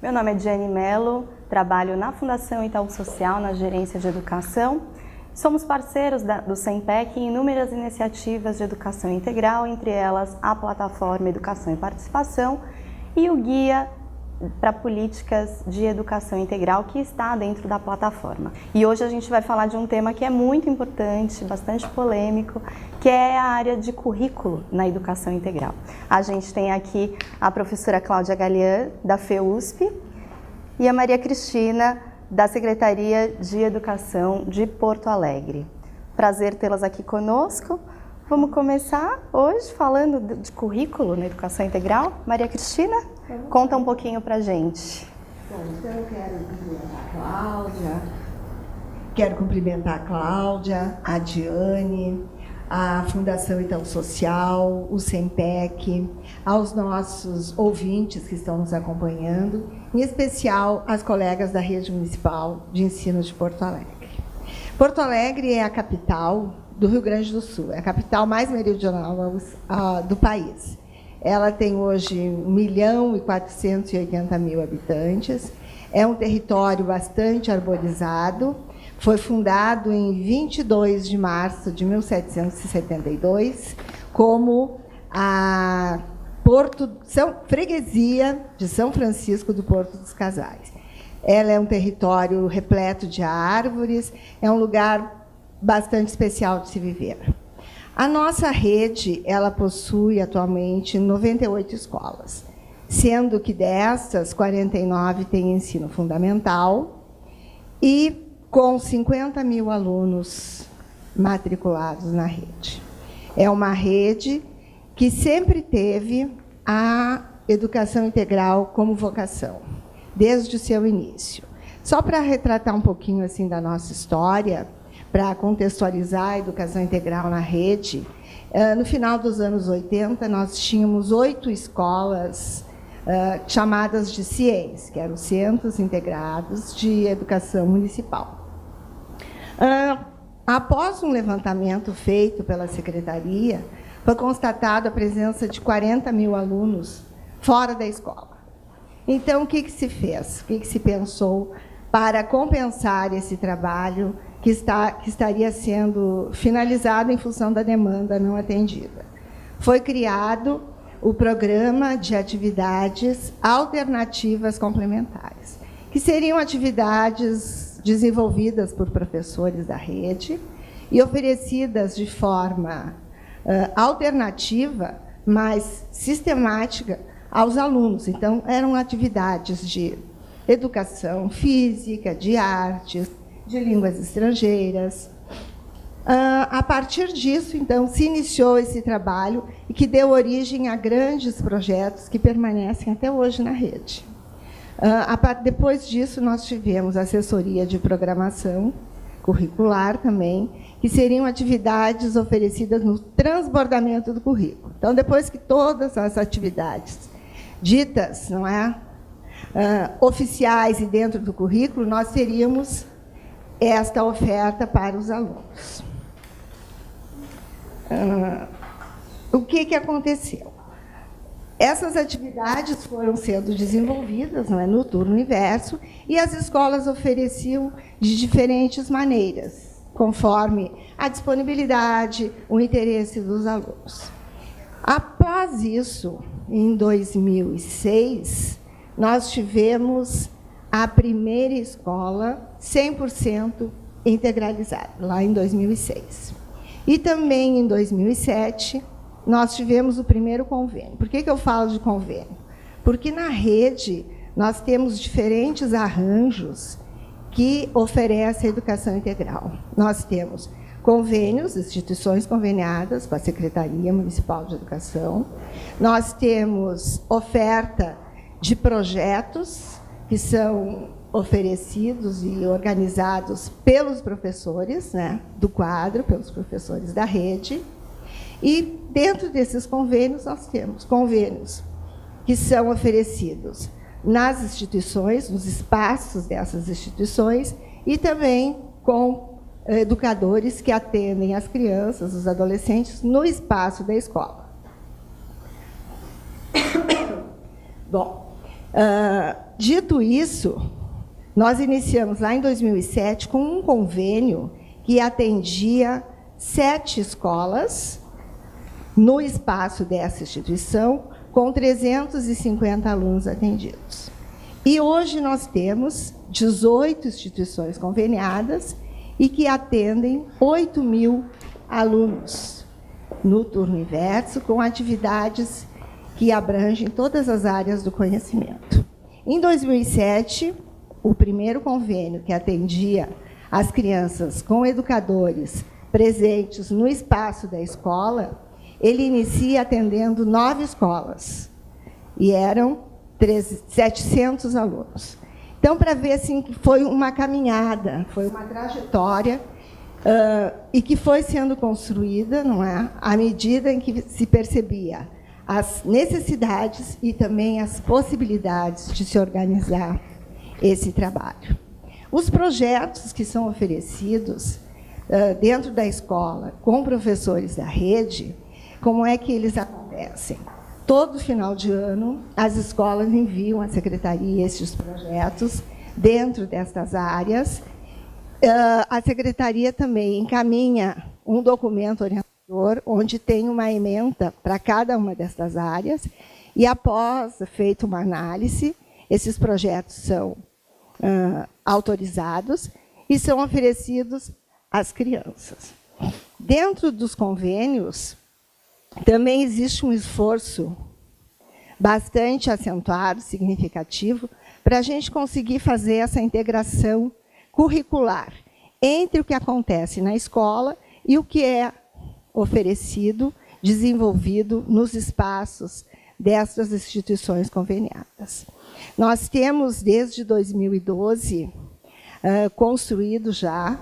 Meu nome é Diane Mello, trabalho na Fundação Itaú Social, na Gerência de Educação. Somos parceiros do SEMPEC em inúmeras iniciativas de educação integral, entre elas a plataforma Educação e Participação e o Guia para Políticas de Educação Integral, que está dentro da plataforma. E hoje a gente vai falar de um tema que é muito importante, bastante polêmico, que é a área de currículo na educação integral. A gente tem aqui a professora Cláudia Galian, da FEUSP, e a Maria Cristina, da Secretaria de Educação de Porto Alegre. Prazer tê-las aqui conosco. Vamos começar hoje falando de currículo na educação integral. Maria Cristina, conta um pouquinho pra gente. Bom, então eu quero cumprimentar a Cláudia. Quero cumprimentar a Cláudia, a Diane, a Fundação Itaú Social, o SEMPEC, aos nossos ouvintes que estão nos acompanhando, em especial as colegas da Rede Municipal de Ensino de Porto Alegre. Porto Alegre é a capital do Rio Grande do Sul, é a capital mais meridional do país. Ela tem hoje 1.480.000 habitantes, é um território bastante arborizado, foi fundado em 22 de março de 1772 como a freguesia de São Francisco do Porto dos Casais. Ela é um território repleto de árvores, é um lugar bastante especial de se viver. A nossa rede, ela possui atualmente 98 escolas, sendo que dessas, 49 têm ensino fundamental e com 50.000 alunos matriculados na rede. É uma rede que sempre teve a educação integral como vocação, desde o seu início. Só para retratar um pouquinho assim da nossa história, para contextualizar a educação integral na rede, no final dos anos 80, nós tínhamos 8 escolas chamadas de CIEs, que eram Centros Integrados de Educação Municipal. Após um levantamento feito pela Secretaria, foi constatada a presença de 40.000 alunos fora da escola. Então, o que se fez? O que se pensou para compensar esse trabalho que estaria sendo finalizado em função da demanda não atendida? Foi criado o Programa de Atividades Alternativas Complementares, que seriam atividades desenvolvidas por professores da rede e oferecidas de forma alternativa, mas sistemática, aos alunos. Então, eram atividades de educação física, de artes, de línguas estrangeiras. A partir disso, então, se iniciou esse trabalho e que deu origem a grandes projetos que permanecem até hoje na rede. Depois disso, nós tivemos assessoria de programação curricular também, que seriam atividades oferecidas no transbordamento do currículo. Então, depois que todas as atividades ditas, não é, oficiais e dentro do currículo, nós teríamos esta oferta para os alunos. O que aconteceu? Essas atividades foram sendo desenvolvidas, não é, no turno inverso, e as escolas ofereciam de diferentes maneiras, conforme a disponibilidade, o interesse dos alunos. Após isso, em 2006, nós tivemos a primeira escola 100% integralizada, lá em 2006. E também em 2007, nós tivemos o primeiro convênio. Por que eu falo de convênio? Porque na rede nós temos diferentes arranjos que oferecem a educação integral. Nós temos convênios, instituições conveniadas com a Secretaria Municipal de Educação. Nós temos oferta de projetos que são oferecidos e organizados pelos professores, né, do quadro, pelos professores da rede. E, dentro desses convênios, nós temos convênios que são oferecidos nas instituições, nos espaços dessas instituições, e também com educadores que atendem as crianças, os adolescentes, no espaço da escola. Bom, Dito isso, nós iniciamos lá em 2007 com um convênio que atendia 7 escolas no espaço dessa instituição, com 350 alunos atendidos. E hoje nós temos 18 instituições conveniadas e que atendem 8.000 alunos no turno inverso, com atividades que abrangem todas as áreas do conhecimento. Em 2007, o primeiro convênio que atendia as crianças com educadores presentes no espaço da escola, ele inicia atendendo 9 escolas, e eram 700 alunos. Então, para ver assim, que foi uma caminhada, foi uma trajetória, e que foi sendo construída, não é, à medida em que se percebia as necessidades e também as possibilidades de se organizar esse trabalho. Os projetos que são oferecidos dentro da escola, com professores da rede, como é que eles acontecem? Todo final de ano, as escolas enviam à secretaria esses projetos dentro destas áreas. A secretaria também encaminha um documento orientador, onde tem uma ementa para cada uma destas áreas, e após feita uma análise, esses projetos são autorizados e são oferecidos às crianças. Dentro dos convênios, também existe um esforço bastante acentuado, significativo, para a gente conseguir fazer essa integração curricular entre o que acontece na escola e o que é oferecido, desenvolvido nos espaços dessas instituições conveniadas. Nós temos, desde 2012, construído já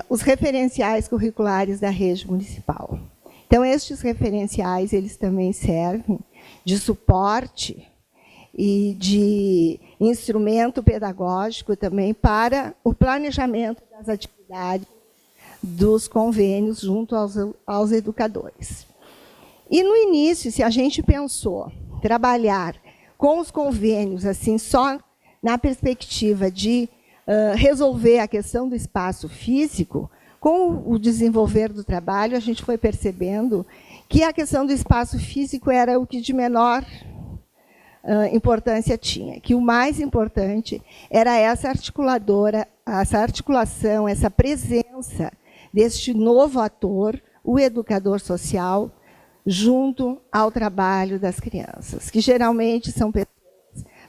os referenciais curriculares da rede municipal. Então, estes referenciais, eles também servem de suporte e de instrumento pedagógico também para o planejamento das atividades dos convênios junto aos educadores. E, no início, se a gente pensou trabalhar com os convênios assim só na perspectiva de resolver a questão do espaço físico, com o desenvolver do trabalho, a gente foi percebendo que a questão do espaço físico era o que de menor importância tinha, que o mais importante era essa articulação, essa presença deste novo ator, o educador social, junto ao trabalho das crianças, que geralmente são pessoas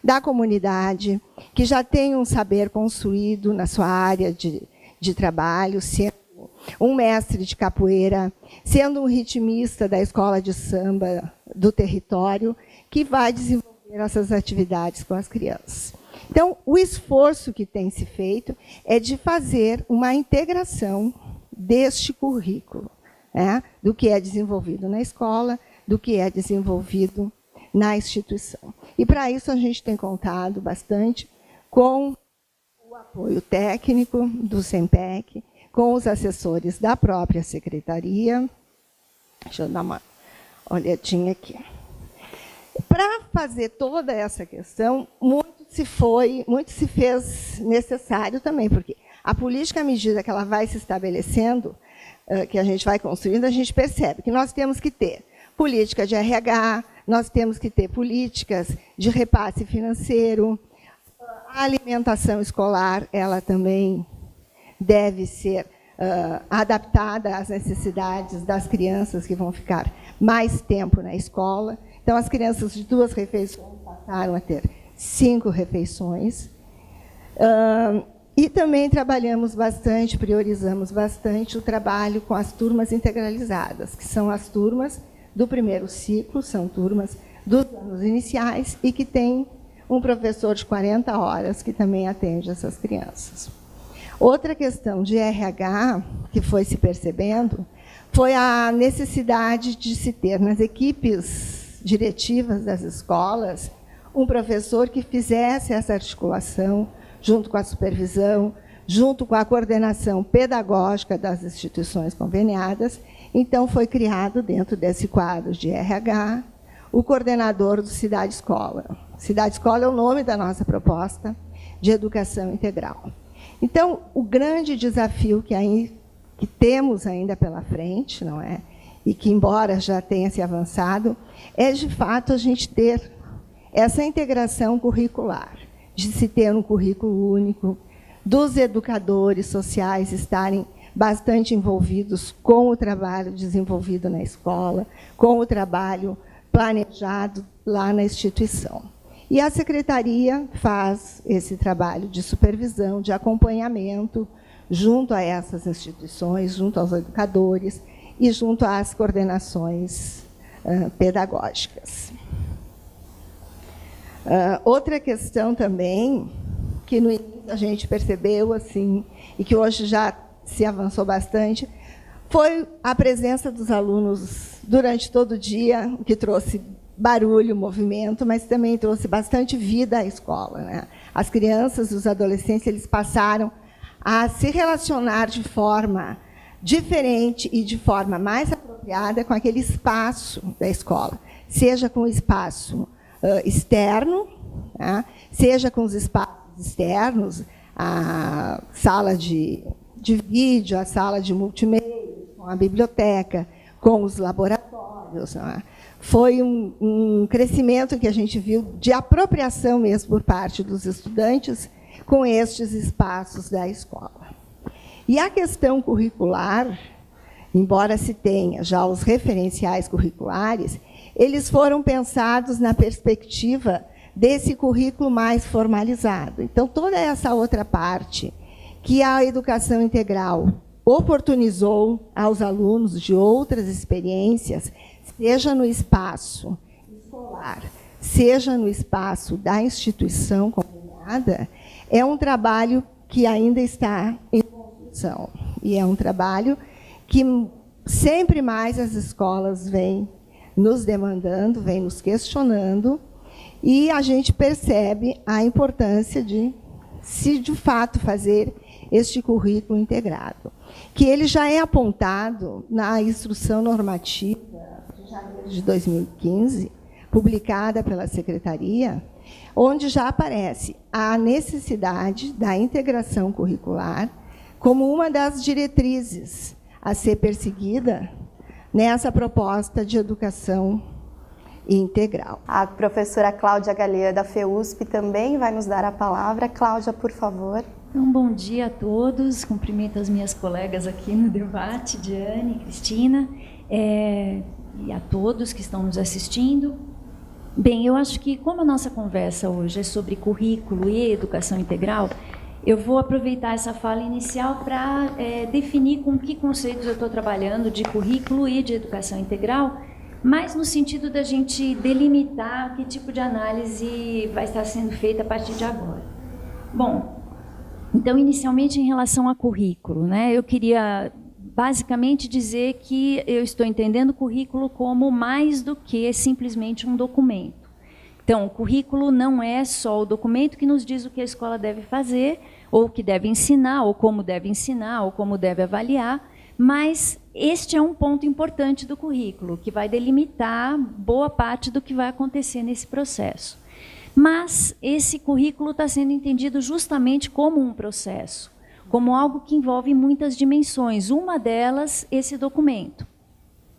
da comunidade, que já têm um saber construído na sua área de trabalho, sendo um mestre de capoeira, sendo um ritmista da escola de samba do território, que vai desenvolver essas atividades com as crianças. Então, o esforço que tem se feito é de fazer uma integração deste currículo, né, do que é desenvolvido na escola, do que é desenvolvido na instituição. E, para isso, a gente tem contado bastante com o apoio técnico do SEMPEC, com os assessores da própria secretaria. Deixa eu dar uma olhadinha aqui. Para fazer toda essa questão, muito se fez necessário também, porque a política, à medida que ela vai se estabelecendo, que a gente vai construindo, a gente percebe que nós temos que ter política de RH, nós temos que ter políticas de repasse financeiro, a alimentação escolar, ela também deve ser adaptada às necessidades das crianças que vão ficar mais tempo na escola. Então, as crianças de 2 refeições passaram a ter 5 refeições. E também trabalhamos bastante, priorizamos bastante o trabalho com as turmas integralizadas, que são as turmas do primeiro ciclo, são turmas dos anos iniciais e que tem um professor de 40 horas que também atende essas crianças. Outra questão de RH que foi se percebendo foi a necessidade de se ter nas equipes diretivas das escolas um professor que fizesse essa articulação junto com a supervisão, junto com a coordenação pedagógica das instituições conveniadas. Então, foi criado, dentro desse quadro de RH, o coordenador do Cidade Escola. Cidade Escola é o nome da nossa proposta de educação integral. Então, o grande desafio que temos ainda pela frente, não é? E que, embora já tenha se avançado, é, de fato, a gente ter essa integração curricular, de se ter um currículo único, dos educadores sociais estarem bastante envolvidos com o trabalho desenvolvido na escola, com o trabalho planejado lá na instituição. E a secretaria faz esse trabalho de supervisão, de acompanhamento, junto a essas instituições, junto aos educadores e junto às coordenações pedagógicas. Outra questão também, que no início a gente percebeu, assim, e que hoje já se avançou bastante, foi a presença dos alunos durante todo o dia, o que trouxe barulho, movimento, mas também trouxe bastante vida à escola, né? As crianças e os adolescentes, eles passaram a se relacionar de forma diferente e de forma mais apropriada com aquele espaço da escola, seja com o espaço externo, tá? Seja com os espaços externos, a sala de vídeo, a sala de multimédia, com a biblioteca, com os laboratórios. Né? Foi um crescimento que a gente viu de apropriação mesmo por parte dos estudantes com estes espaços da escola. E a questão curricular, embora se tenha já os referenciais curriculares, eles foram pensados na perspectiva desse currículo mais formalizado. Então, toda essa outra parte que a educação integral oportunizou aos alunos de outras experiências, seja no espaço escolar, seja no espaço da instituição combinada, é um trabalho que ainda está em construção. E é um trabalho que sempre mais as escolas vêm nos demandando, vêm nos questionando, e a gente percebe a importância de, se de fato, fazer este currículo integrado, que ele já é apontado na Instrução Normativa de janeiro de 2015, publicada pela Secretaria, onde já aparece a necessidade da integração curricular como uma das diretrizes a ser perseguida nessa proposta de educação integral. A professora Cláudia Galea, da FEUSP, também vai nos dar a palavra. Cláudia, por favor. Um bom dia a todos, cumprimento as minhas colegas aqui no debate, Diane, Cristina, e a todos que estão nos assistindo. Bem, eu acho que como a nossa conversa hoje é sobre currículo e educação integral, eu vou aproveitar essa fala inicial para definir com que conceitos eu estou trabalhando de currículo e de educação integral, mas no sentido da gente delimitar que tipo de análise vai estar sendo feita a partir de agora. Bom, então, inicialmente, em relação a currículo, né, eu queria basicamente dizer que eu estou entendendo o currículo como mais do que simplesmente um documento. Então, o currículo não é só o documento que nos diz o que a escola deve fazer, ou o que deve ensinar, ou como deve avaliar, mas este é um ponto importante do currículo, que vai delimitar boa parte do que vai acontecer nesse processo. Mas esse currículo está sendo entendido justamente como um processo, como algo que envolve muitas dimensões, uma delas, esse documento.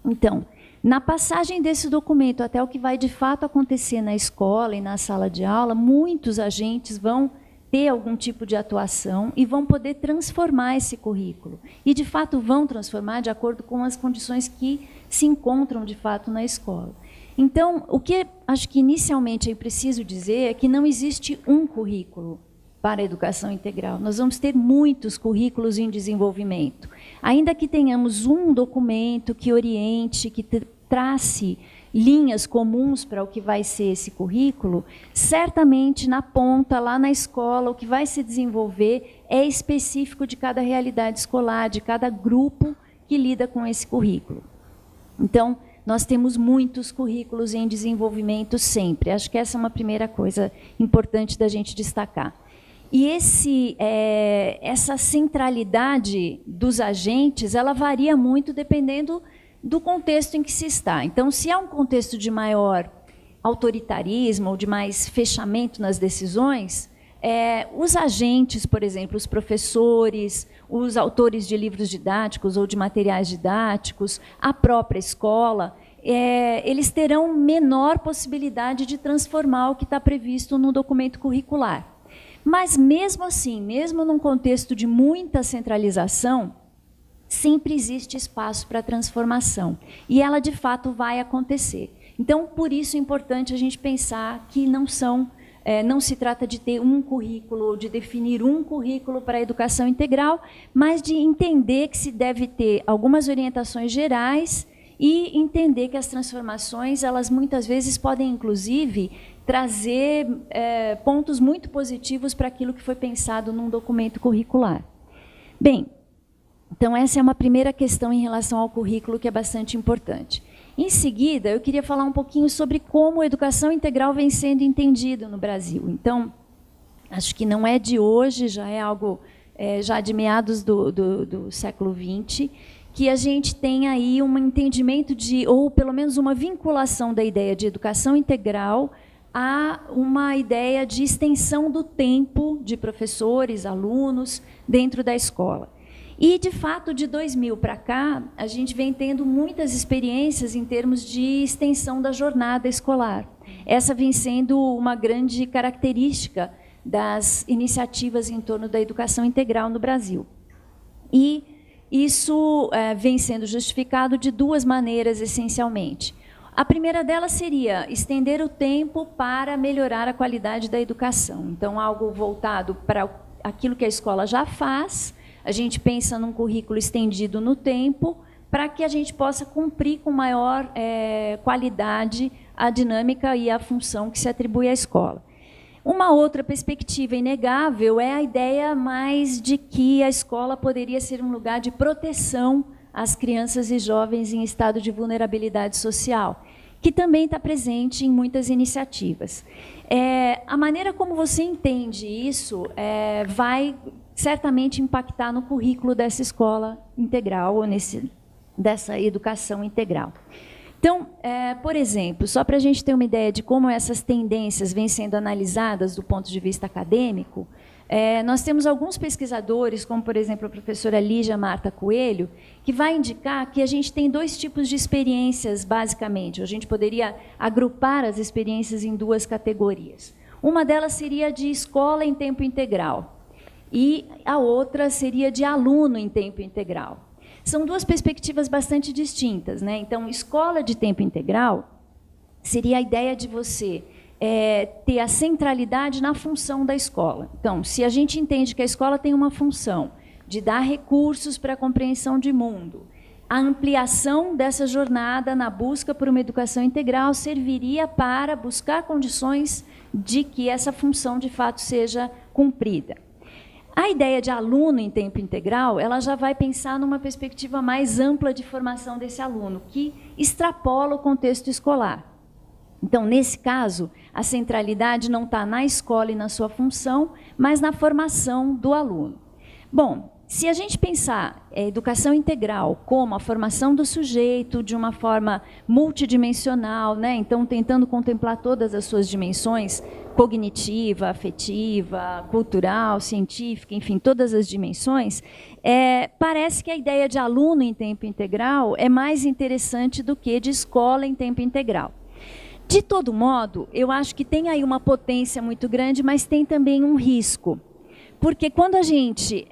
Então, na passagem desse documento até o que vai de fato acontecer na escola e na sala de aula, muitos agentes vão ter algum tipo de atuação e vão poder transformar esse currículo. E, de fato, vão transformar de acordo com as condições que se encontram, de fato, na escola. Então, o que acho que inicialmente é preciso dizer é que não existe um currículo para a educação integral. Nós vamos ter muitos currículos em desenvolvimento. Ainda que tenhamos um documento que oriente, que trace linhas comuns para o que vai ser esse currículo, certamente na ponta, lá na escola, o que vai se desenvolver é específico de cada realidade escolar, de cada grupo que lida com esse currículo. Então, nós temos muitos currículos em desenvolvimento sempre. Acho que essa é uma primeira coisa importante da gente destacar. E essa centralidade dos agentes, ela varia muito dependendo do contexto em que se está. Então, se há um contexto de maior autoritarismo ou de mais fechamento nas decisões, os agentes, por exemplo, os professores, os autores de livros didáticos ou de materiais didáticos, a própria escola, eles terão menor possibilidade de transformar o que está previsto no documento curricular. Mas, mesmo assim, mesmo num contexto de muita centralização, sempre existe espaço para transformação. E ela, de fato, vai acontecer. Então, por isso é importante a gente pensar que não se trata de ter um currículo, de definir um currículo para a educação integral, mas de entender que se deve ter algumas orientações gerais e entender que as transformações, elas muitas vezes podem, inclusive, trazer pontos muito positivos para aquilo que foi pensado num documento curricular. Bem, então essa é uma primeira questão em relação ao currículo que é bastante importante. Em seguida, eu queria falar um pouquinho sobre como a educação integral vem sendo entendida no Brasil. Então, acho que não é de hoje, já é algo já de meados do século XX, que a gente tem aí um entendimento ou pelo menos uma vinculação da ideia de educação integral a uma ideia de extensão do tempo de professores, alunos, dentro da escola. E, de fato, de 2000 para cá, a gente vem tendo muitas experiências em termos de extensão da jornada escolar. Essa vem sendo uma grande característica das iniciativas em torno da educação integral no Brasil. E isso vem sendo justificado de duas maneiras, essencialmente. A primeira delas seria estender o tempo para melhorar a qualidade da educação. Então, algo voltado para aquilo que a escola já faz. A gente pensa num currículo estendido no tempo para que a gente possa cumprir com maior qualidade a dinâmica e a função que se atribui à escola. Uma outra perspectiva inegável é a ideia mais de que a escola poderia ser um lugar de proteção às crianças e jovens em estado de vulnerabilidade social, que também está presente em muitas iniciativas. A maneira como você entende isso vai certamente impactar no currículo dessa escola integral, ou dessa educação integral. Então, por exemplo, só para a gente ter uma ideia de como essas tendências vêm sendo analisadas do ponto de vista acadêmico, nós temos alguns pesquisadores, como, por exemplo, a professora Lígia Marta Coelho, que vai indicar que a gente tem dois tipos de experiências, basicamente. A gente poderia agrupar as experiências em duas categorias. Uma delas seria de escola em tempo integral, e a outra seria de aluno em tempo integral. São duas perspectivas bastante distintas, né? Então, escola de tempo integral seria a ideia de você ter a centralidade na função da escola. Então, se a gente entende que a escola tem uma função de dar recursos para a compreensão de mundo, a ampliação dessa jornada na busca por uma educação integral serviria para buscar condições de que essa função, de fato, seja cumprida. A ideia de aluno em tempo integral, ela já vai pensar numa perspectiva mais ampla de formação desse aluno, que extrapola o contexto escolar. Então, nesse caso, a centralidade não está na escola e na sua função, mas na formação do aluno. Bom, se a gente pensar a educação integral como a formação do sujeito de uma forma multidimensional, né? Então, tentando contemplar todas as suas dimensões, cognitiva, afetiva, cultural, científica, enfim, todas as dimensões, parece que a ideia de aluno em tempo integral é mais interessante do que de escola em tempo integral. De todo modo, eu acho que tem aí uma potência muito grande, mas tem também um risco. Porque quando a gente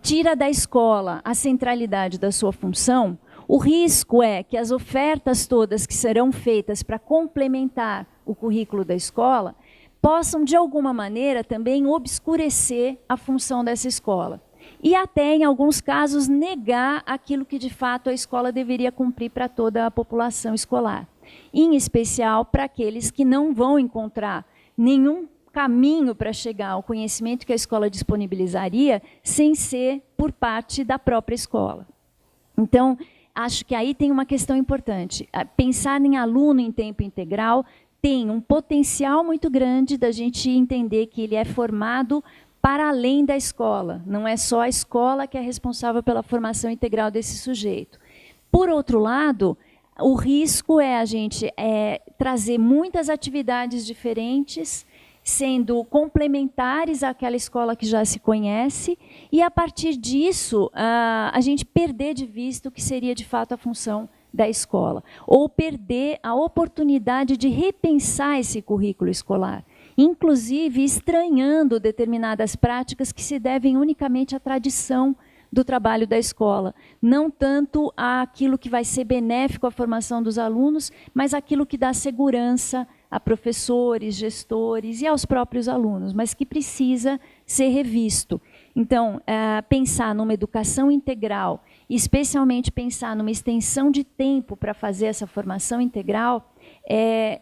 tira da escola a centralidade da sua função, o risco é que as ofertas todas que serão feitas para complementar o currículo da escola possam, de alguma maneira, também obscurecer a função dessa escola. E até, em alguns casos, negar aquilo que, de fato, a escola deveria cumprir para toda a população escolar. Em especial para aqueles que não vão encontrar nenhum caminho para chegar ao conhecimento que a escola disponibilizaria sem ser por parte da própria escola. Então, acho que aí tem uma questão importante. Pensar em aluno em tempo integral tem um potencial muito grande da gente entender que ele é formado para além da escola. Não é só a escola que é responsável pela formação integral desse sujeito. Por outro lado, o risco é a gente trazer muitas atividades diferentes, sendo complementares àquela escola que já se conhece, e, a partir disso, a gente perder de vista o que seria, de fato, a função da escola, ou perder a oportunidade de repensar esse currículo escolar, inclusive estranhando determinadas práticas que se devem unicamente à tradição do trabalho da escola, não tanto àquilo que vai ser benéfico à formação dos alunos, mas àquilo que dá segurança a professores, gestores e aos próprios alunos, mas que precisa ser revisto. Então, pensar numa educação integral, especialmente pensar numa extensão de tempo para fazer essa formação integral,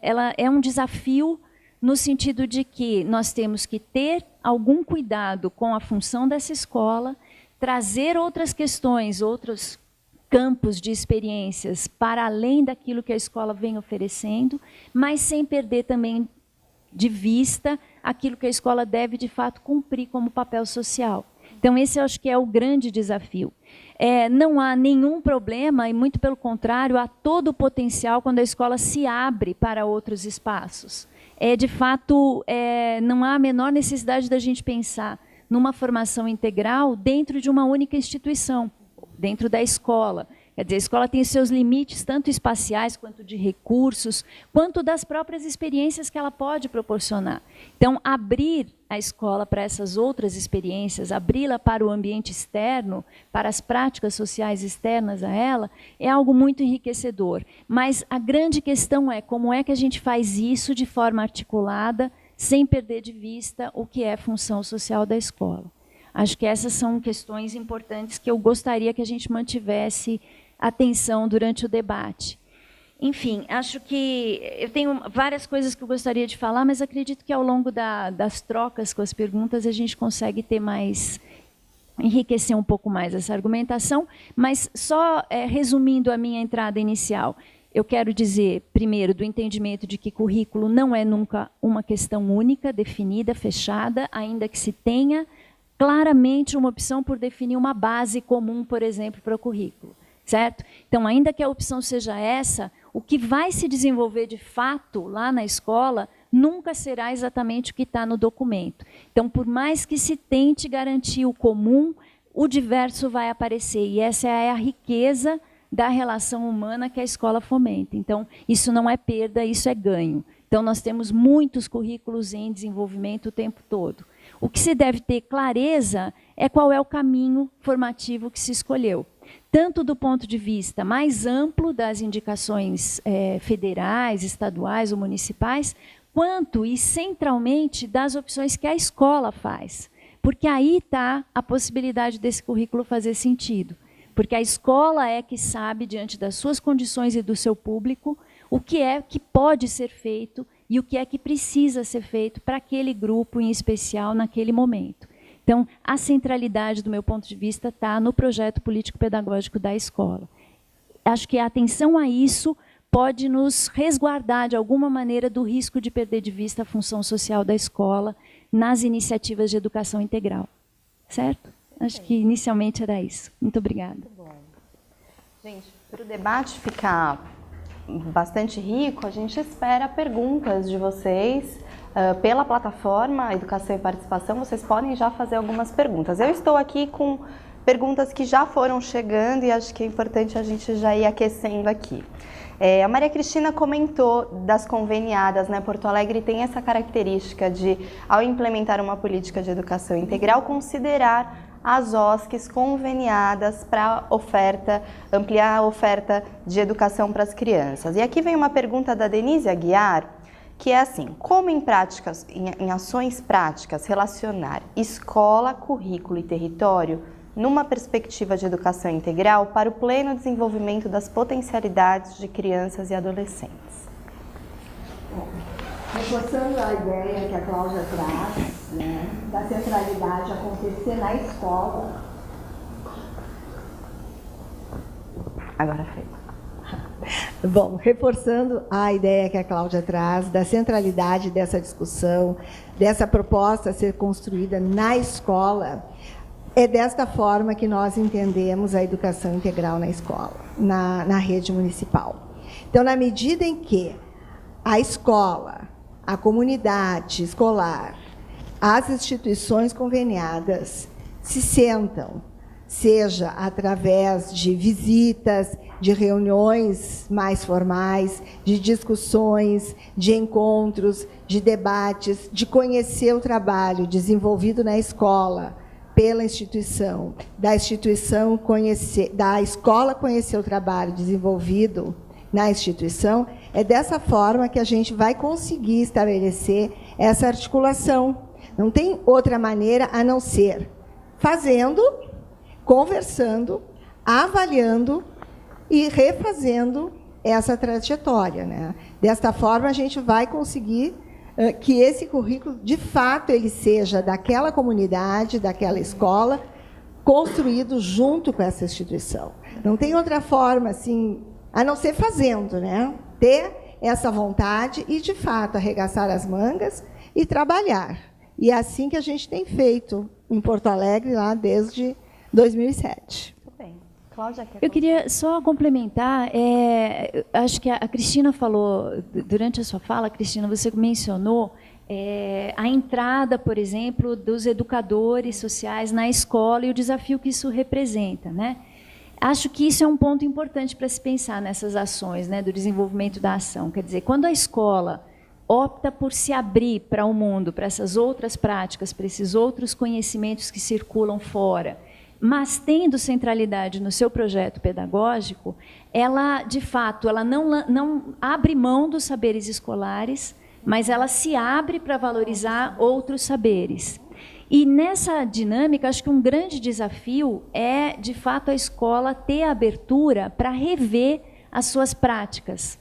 ela é um desafio no sentido de que nós temos que ter algum cuidado com a função dessa escola, trazer outras questões, outros campos de experiências para além daquilo que a escola vem oferecendo, mas sem perder também de vista aquilo que a escola deve, de fato, cumprir como papel social. Então, esse eu acho que é o grande desafio. Não há nenhum problema, e muito pelo contrário, há todo o potencial quando a escola se abre para outros espaços. De fato, não há a menor necessidade da gente pensar numa formação integral dentro de uma única instituição, dentro da escola. Quer dizer, a escola tem seus limites, tanto espaciais, quanto de recursos, quanto das próprias experiências que ela pode proporcionar. Então, abrir a escola para essas outras experiências, abri-la para o ambiente externo, para as práticas sociais externas a ela, é algo muito enriquecedor. Mas a grande questão é como é que a gente faz isso de forma articulada, sem perder de vista o que é a função social da escola. Acho que essas são questões importantes que eu gostaria que a gente mantivesse atenção durante o debate. Enfim, acho que eu tenho várias coisas que eu gostaria de falar, mas acredito que ao longo das trocas com as perguntas a gente consegue ter mais, enriquecer um pouco mais essa argumentação. Mas só resumindo a minha entrada inicial, eu quero dizer, primeiro, do entendimento de que currículo não é nunca uma questão única, definida, fechada, ainda que se tenha claramente uma opção por definir uma base comum, por exemplo, para o currículo. Certo? Então, ainda que a opção seja essa, o que vai se desenvolver de fato lá na escola nunca será exatamente o que está no documento. Então, por mais que se tente garantir o comum, o diverso vai aparecer. E essa é a riqueza da relação humana que a escola fomenta. Então, isso não é perda, isso é ganho. Então, nós temos muitos currículos em desenvolvimento o tempo todo. O que se deve ter clareza é qual é o caminho formativo que se escolheu, tanto do ponto de vista mais amplo das indicações federais, estaduais ou municipais, quanto e centralmente das opções que a escola faz. Porque aí está a possibilidade desse currículo fazer sentido. Porque a escola é que sabe, diante das suas condições e do seu público, o que é que pode ser feito e o que é que precisa ser feito para aquele grupo em especial naquele momento. Então, a centralidade, do meu ponto de vista, está no projeto político-pedagógico da escola. Acho que a atenção a isso pode nos resguardar, de alguma maneira, do risco de perder de vista a função social da escola nas iniciativas de educação integral. Certo? Acho que, inicialmente, era isso. Muito obrigada. Muito bom. Gente, para o debate ficar bastante rico, a gente espera perguntas de vocês. Pela plataforma Educação e Participação, vocês podem já fazer algumas perguntas. Eu estou aqui com perguntas que já foram chegando e acho que é importante a gente já ir aquecendo aqui. A Maria Cristina comentou das conveniadas, né? Porto Alegre tem essa característica de, ao implementar uma política de educação integral, considerar as OSCs conveniadas para ampliar a oferta de educação para as crianças. E aqui vem uma pergunta da Denise Aguiar, que é assim: como em ações práticas relacionar escola, currículo e território numa perspectiva de educação integral para o pleno desenvolvimento das potencialidades de crianças e adolescentes? Reforçando a ideia que a Cláudia traz, né, da centralidade acontecer na escola. Agora foi. Bom, reforçando a ideia que a Cláudia traz da centralidade dessa discussão, dessa proposta a ser construída na escola, é desta forma que nós entendemos a educação integral na escola, na rede municipal. Então, na medida em que a escola, a comunidade escolar, as instituições conveniadas se sentam, seja através de visitas, de reuniões mais formais, de discussões, de encontros, de debates, de conhecer o trabalho desenvolvido na escola pela instituição, da escola conhecer o trabalho desenvolvido na instituição, é dessa forma que a gente vai conseguir estabelecer essa articulação. Não tem outra maneira a não ser fazendo, conversando, avaliando e refazendo essa trajetória, né? Desta forma, a gente vai conseguir que esse currículo, de fato, ele seja daquela comunidade, daquela escola, construído junto com essa instituição. Não tem outra forma, assim, a não ser fazendo, né? Ter essa vontade e, de fato, arregaçar as mangas e trabalhar. E é assim que a gente tem feito em Porto Alegre, lá desde 2007. Muito bem. Cláudia, eu queria só complementar, acho que a Cristina falou, durante a sua fala, Cristina, você mencionou a entrada, por exemplo, dos educadores sociais na escola e o desafio que isso representa, né? Acho que isso é um ponto importante para se pensar nessas ações, né, do desenvolvimento da ação. Quer dizer, quando a escola opta por se abrir para o mundo, para essas outras práticas, para esses outros conhecimentos que circulam fora, mas tendo centralidade no seu projeto pedagógico, ela, de fato, ela não abre mão dos saberes escolares, mas ela se abre para valorizar outros saberes. E nessa dinâmica, acho que um grande desafio é, de fato, a escola ter a abertura para rever as suas práticas.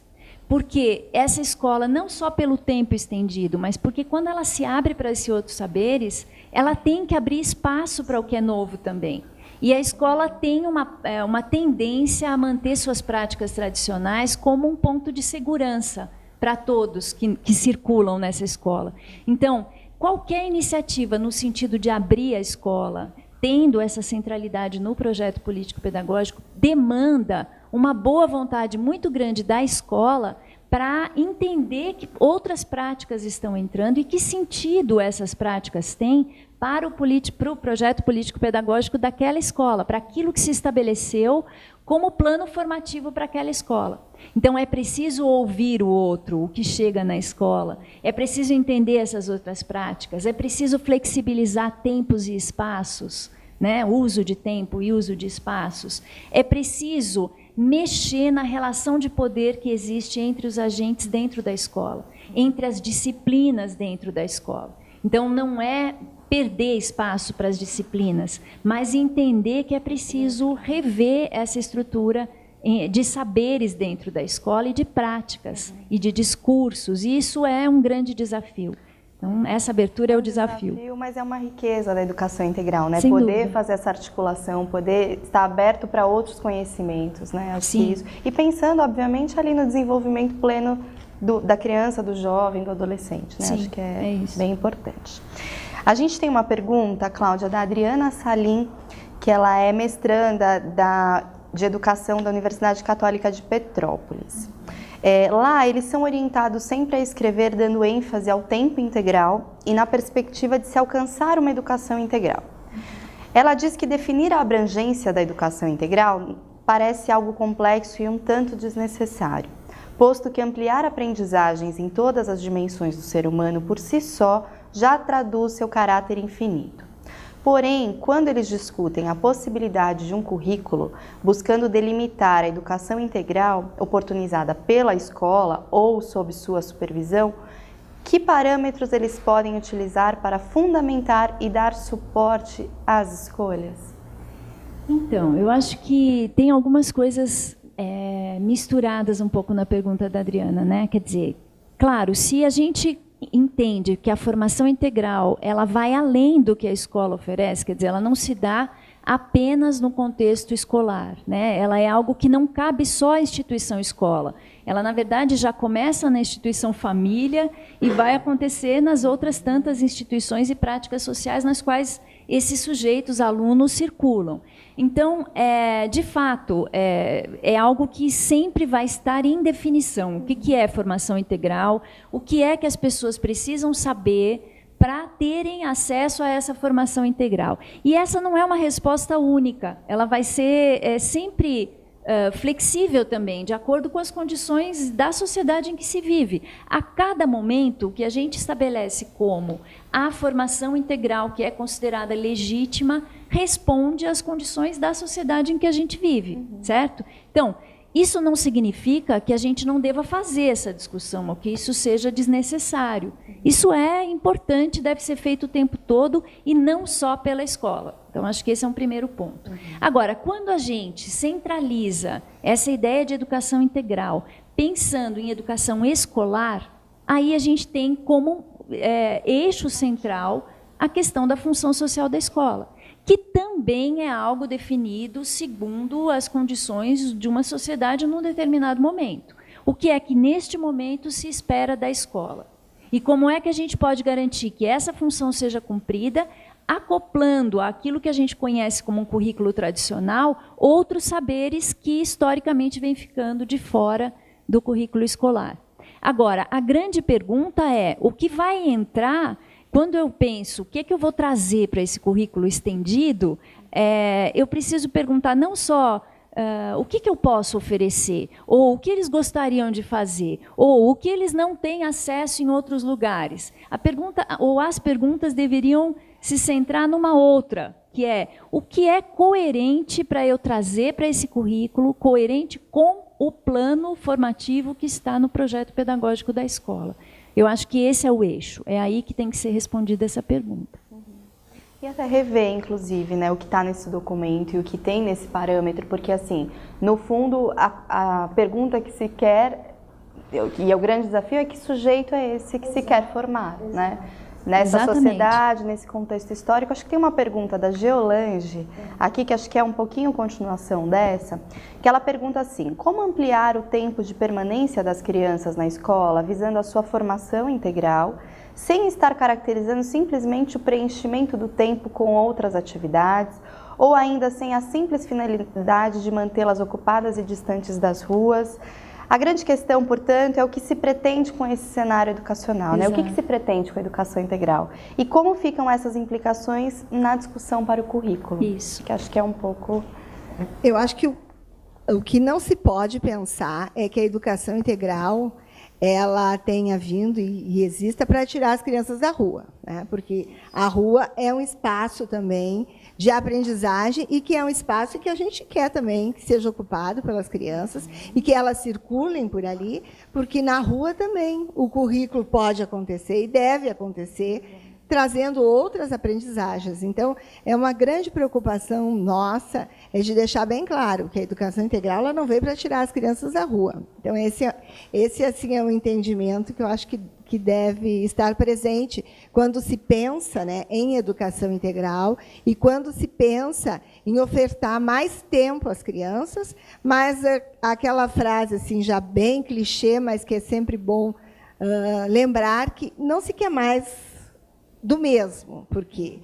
Porque essa escola, não só pelo tempo estendido, mas porque quando ela se abre para esses outros saberes, ela tem que abrir espaço para o que é novo também. E a escola tem uma tendência a manter suas práticas tradicionais como um ponto de segurança para todos que circulam nessa escola. Então, qualquer iniciativa no sentido de abrir a escola, tendo essa centralidade no projeto político-pedagógico, demanda uma boa vontade muito grande da escola para entender que outras práticas estão entrando e que sentido essas práticas têm para o projeto político-pedagógico daquela escola, para aquilo que se estabeleceu como plano formativo para aquela escola. Então, é preciso ouvir o outro, o que chega na escola, é preciso entender essas outras práticas, é preciso flexibilizar tempos e espaços, né? Uso de tempo e uso de espaços, é preciso mexer na relação de poder que existe entre os agentes dentro da escola, entre as disciplinas dentro da escola. Então, não é perder espaço para as disciplinas, mas entender que é preciso rever essa estrutura de saberes dentro da escola e de práticas e de discursos. E isso é um grande desafio. Então, essa abertura é o desafio. Mas é uma riqueza da educação integral, né? Sem poder dúvida. fazer essa articulação, poder estar aberto para outros conhecimentos, né? Acho Sim. que isso. E pensando, obviamente, ali no desenvolvimento pleno da criança, do jovem, do adolescente, né? Sim, Acho que é isso. bem importante. A gente tem uma pergunta, Cláudia, da Adriana Salim, que ela é mestranda de Educação da Universidade Católica de Petrópolis. Lá, eles são orientados sempre a escrever dando ênfase ao tempo integral e na perspectiva de se alcançar uma educação integral. Ela diz que definir a abrangência da educação integral parece algo complexo e um tanto desnecessário, posto que ampliar aprendizagens em todas as dimensões do ser humano por si só já traduz seu caráter infinito. Porém, quando eles discutem a possibilidade de um currículo buscando delimitar a educação integral oportunizada pela escola ou sob sua supervisão, que parâmetros eles podem utilizar para fundamentar e dar suporte às escolhas? Então, eu acho que tem algumas coisas misturadas um pouco na pergunta da Adriana, né? Quer dizer, claro, se a gente entende que a formação integral ela vai além do que a escola oferece, quer dizer, ela não se dá apenas no contexto escolar, né? Ela é algo que não cabe só à instituição escola. Ela, na verdade, já começa na instituição família e vai acontecer nas outras tantas instituições e práticas sociais nas quais esses sujeitos, alunos, circulam. Então, de fato, é algo que sempre vai estar em definição. O que é formação integral? O que é que as pessoas precisam saber para terem acesso a essa formação integral? E essa não é uma resposta única. Ela vai ser sempre flexível também, de acordo com as condições da sociedade em que se vive. A cada momento, o que a gente estabelece como a formação integral, que é considerada legítima, responde às condições da sociedade em que a gente vive, certo? Então, isso não significa que a gente não deva fazer essa discussão, ou que isso seja desnecessário. Isso é importante, deve ser feito o tempo todo, e não só pela escola. Então, acho que esse é um primeiro ponto. Agora, quando a gente centraliza essa ideia de educação integral, pensando em educação escolar, aí a gente tem como eixo central a questão da função social da escola, que também é algo definido segundo as condições de uma sociedade num determinado momento. O que é que, neste momento, se espera da escola? E como é que a gente pode garantir que essa função seja cumprida, acoplando àquilo que a gente conhece como um currículo tradicional, outros saberes que, historicamente, vêm ficando de fora do currículo escolar. Agora, a grande pergunta é, o que vai entrar... Quando eu penso o que eu vou trazer para esse currículo estendido, eu preciso perguntar não só o que eu posso oferecer, ou o que eles gostariam de fazer, ou o que eles não têm acesso em outros lugares. A pergunta, ou as perguntas deveriam se centrar numa outra, que é o que é coerente para eu trazer para esse currículo, coerente com o plano formativo que está no projeto pedagógico da escola. Eu acho que esse é o eixo, é aí que tem que ser respondida essa pergunta. E até rever, inclusive, né, o que está nesse documento e o que tem nesse parâmetro, porque, assim, no fundo, a pergunta que se quer, e o grande desafio é que sujeito é esse que se quer formar, né? Nessa sociedade, nesse contexto histórico. Acho que tem uma pergunta da Geolange, aqui, que acho que é um pouquinho continuação dessa, que ela pergunta assim: como ampliar o tempo de permanência das crianças na escola, visando a sua formação integral, sem estar caracterizando simplesmente o preenchimento do tempo com outras atividades, ou ainda sem a simples finalidade de mantê-las ocupadas e distantes das ruas? A grande questão, portanto, é o que se pretende com esse cenário educacional, né? O que se pretende com a educação integral? E como ficam essas implicações na discussão para o currículo? Isso. Que acho que é um pouco... Eu acho que o que não se pode pensar é que a educação integral ela tenha vindo e exista para tirar as crianças da rua, né? Porque a rua é um espaço também de aprendizagem e que é um espaço que a gente quer também que seja ocupado pelas crianças e que elas circulem por ali, porque na rua também o currículo pode acontecer e deve acontecer, trazendo outras aprendizagens. Então, é uma grande preocupação nossa de deixar bem claro que a educação integral ela não veio para tirar as crianças da rua. Então, esse assim, é um entendimento que eu acho que deve estar presente quando se pensa, né, em educação integral e quando se pensa em ofertar mais tempo às crianças, mas aquela frase assim, já bem clichê, mas que é sempre bom lembrar que não se quer mais do mesmo, porque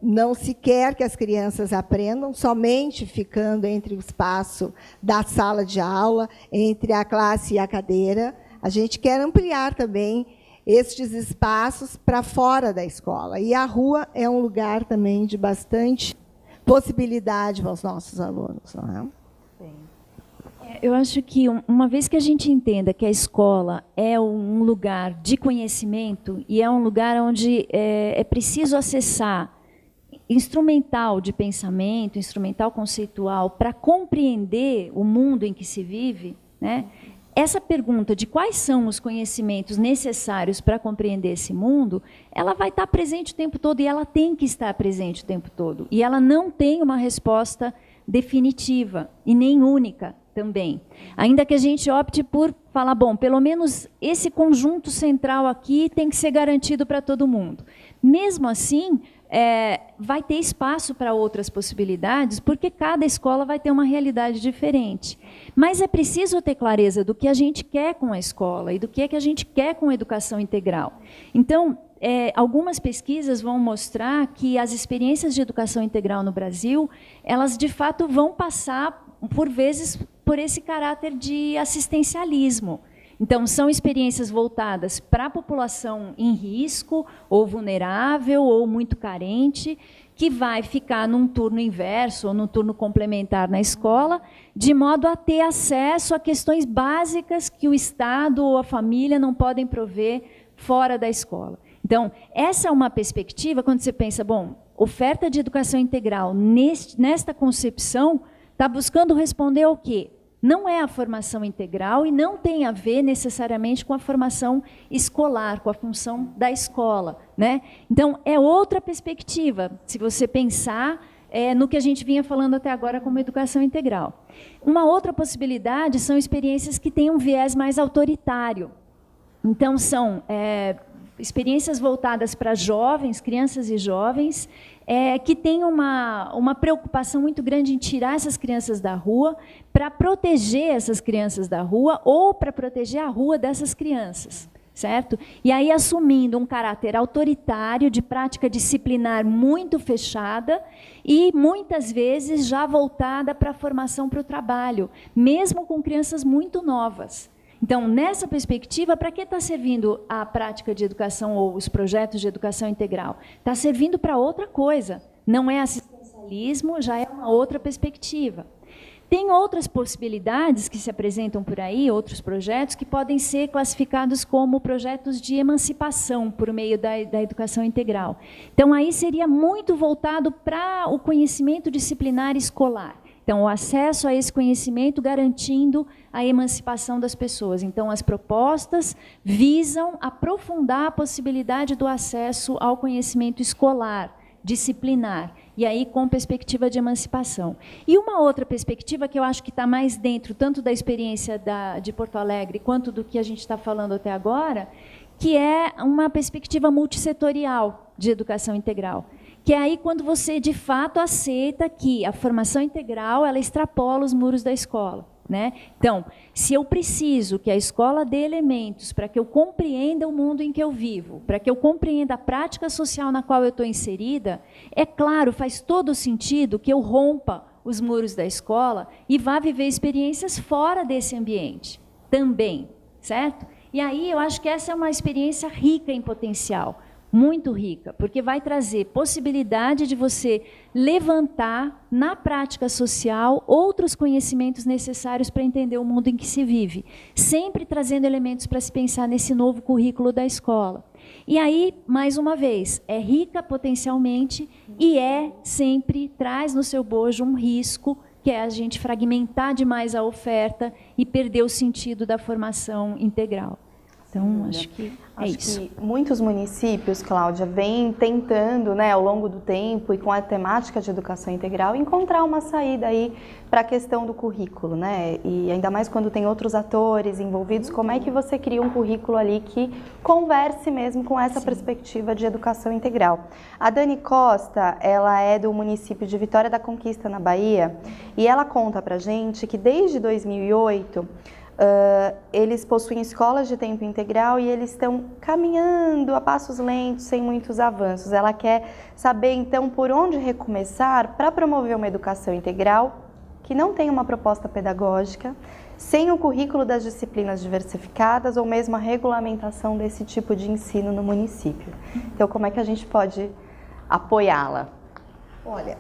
não se quer que as crianças aprendam somente ficando entre o espaço da sala de aula, entre a classe e a cadeira. A gente quer ampliar também estes espaços para fora da escola. E a rua é um lugar também de bastante possibilidade para os nossos alunos, não é? Eu acho que, uma vez que a gente entenda que a escola é um lugar de conhecimento e é um lugar onde é preciso acessar instrumental de pensamento, instrumental conceitual, para compreender o mundo em que se vive, né? Essa pergunta de quais são os conhecimentos necessários para compreender esse mundo, ela vai estar presente o tempo todo e ela tem que estar presente o tempo todo. E ela não tem uma resposta definitiva e nem única. também. Ainda que a gente opte por falar, bom, pelo menos esse conjunto central aqui tem que ser garantido para todo mundo. Mesmo assim, vai ter espaço para outras possibilidades, porque cada escola vai ter uma realidade diferente. Mas é preciso ter clareza do que a gente quer com a escola e do que é que a gente quer com a educação integral. Então, algumas pesquisas vão mostrar que as experiências de educação integral no Brasil, elas de fato vão passar, por vezes, por esse caráter de assistencialismo. Então, são experiências voltadas para a população em risco, ou vulnerável, ou muito carente, que vai ficar num turno inverso ou num turno complementar na escola, de modo a ter acesso a questões básicas que o Estado ou a família não podem prover fora da escola. Então, essa é uma perspectiva, quando você pensa, bom, oferta de educação integral nesta concepção está buscando responder ao quê? Não é a formação integral e não tem a ver necessariamente com a formação escolar, com a função da escola, né? Então, é outra perspectiva, se você pensar no que a gente vinha falando até agora como educação integral. Uma outra possibilidade são experiências que têm um viés mais autoritário. Então, são experiências voltadas para jovens, crianças e jovens, que têm uma preocupação muito grande em tirar essas crianças da rua, para proteger essas crianças da rua ou para proteger a rua dessas crianças, certo? E aí assumindo um caráter autoritário, de prática disciplinar muito fechada e, muitas vezes, já voltada para a formação para o trabalho, mesmo com crianças muito novas. Então, nessa perspectiva, para que está servindo a prática de educação ou os projetos de educação integral? Está servindo para outra coisa. Não é assistencialismo, já é uma outra perspectiva. Tem outras possibilidades que se apresentam por aí, outros projetos, que podem ser classificados como projetos de emancipação por meio da educação integral. Então, aí seria muito voltado para o conhecimento disciplinar escolar. Então, o acesso a esse conhecimento garantindo a emancipação das pessoas. Então, as propostas visam aprofundar a possibilidade do acesso ao conhecimento escolar, disciplinar, e aí com perspectiva de emancipação. E uma outra perspectiva que eu acho que está mais dentro, tanto da experiência de Porto Alegre, quanto do que a gente está falando até agora, que é uma perspectiva multissetorial de educação integral. Que é aí quando você, de fato, aceita que a formação integral ela extrapola os muros da escola, né? Então, se eu preciso que a escola dê elementos para que eu compreenda o mundo em que eu vivo, para que eu compreenda a prática social na qual eu estou inserida, é claro, faz todo sentido que eu rompa os muros da escola e vá viver experiências fora desse ambiente também, certo? E aí eu acho que essa é uma experiência rica em potencial, muito rica, porque vai trazer possibilidade de você levantar na prática social outros conhecimentos necessários para entender o mundo em que se vive, sempre trazendo elementos para se pensar nesse novo currículo da escola. E aí, mais uma vez, é rica potencialmente e sempre traz no seu bojo um risco, que é a gente fragmentar demais a oferta e perder o sentido da formação integral. Então, acho que é isso. Que muitos municípios, Cláudia, vêm tentando, né, ao longo do tempo e com a temática de educação integral, encontrar uma saída aí para a questão do currículo, né? E ainda mais quando tem outros atores envolvidos, como é que você cria um currículo ali que converse mesmo com essa perspectiva de educação integral? A Dani Costa, ela é do município de Vitória da Conquista, na Bahia, e ela conta pra gente que desde 2008... eles possuem escolas de tempo integral e eles estão caminhando a passos lentos, sem muitos avanços. Ela quer saber, então, por onde recomeçar para promover uma educação integral que não tenha uma proposta pedagógica, sem o currículo das disciplinas diversificadas ou mesmo a regulamentação desse tipo de ensino no município. Então, como é que a gente pode apoiá-la? Olha,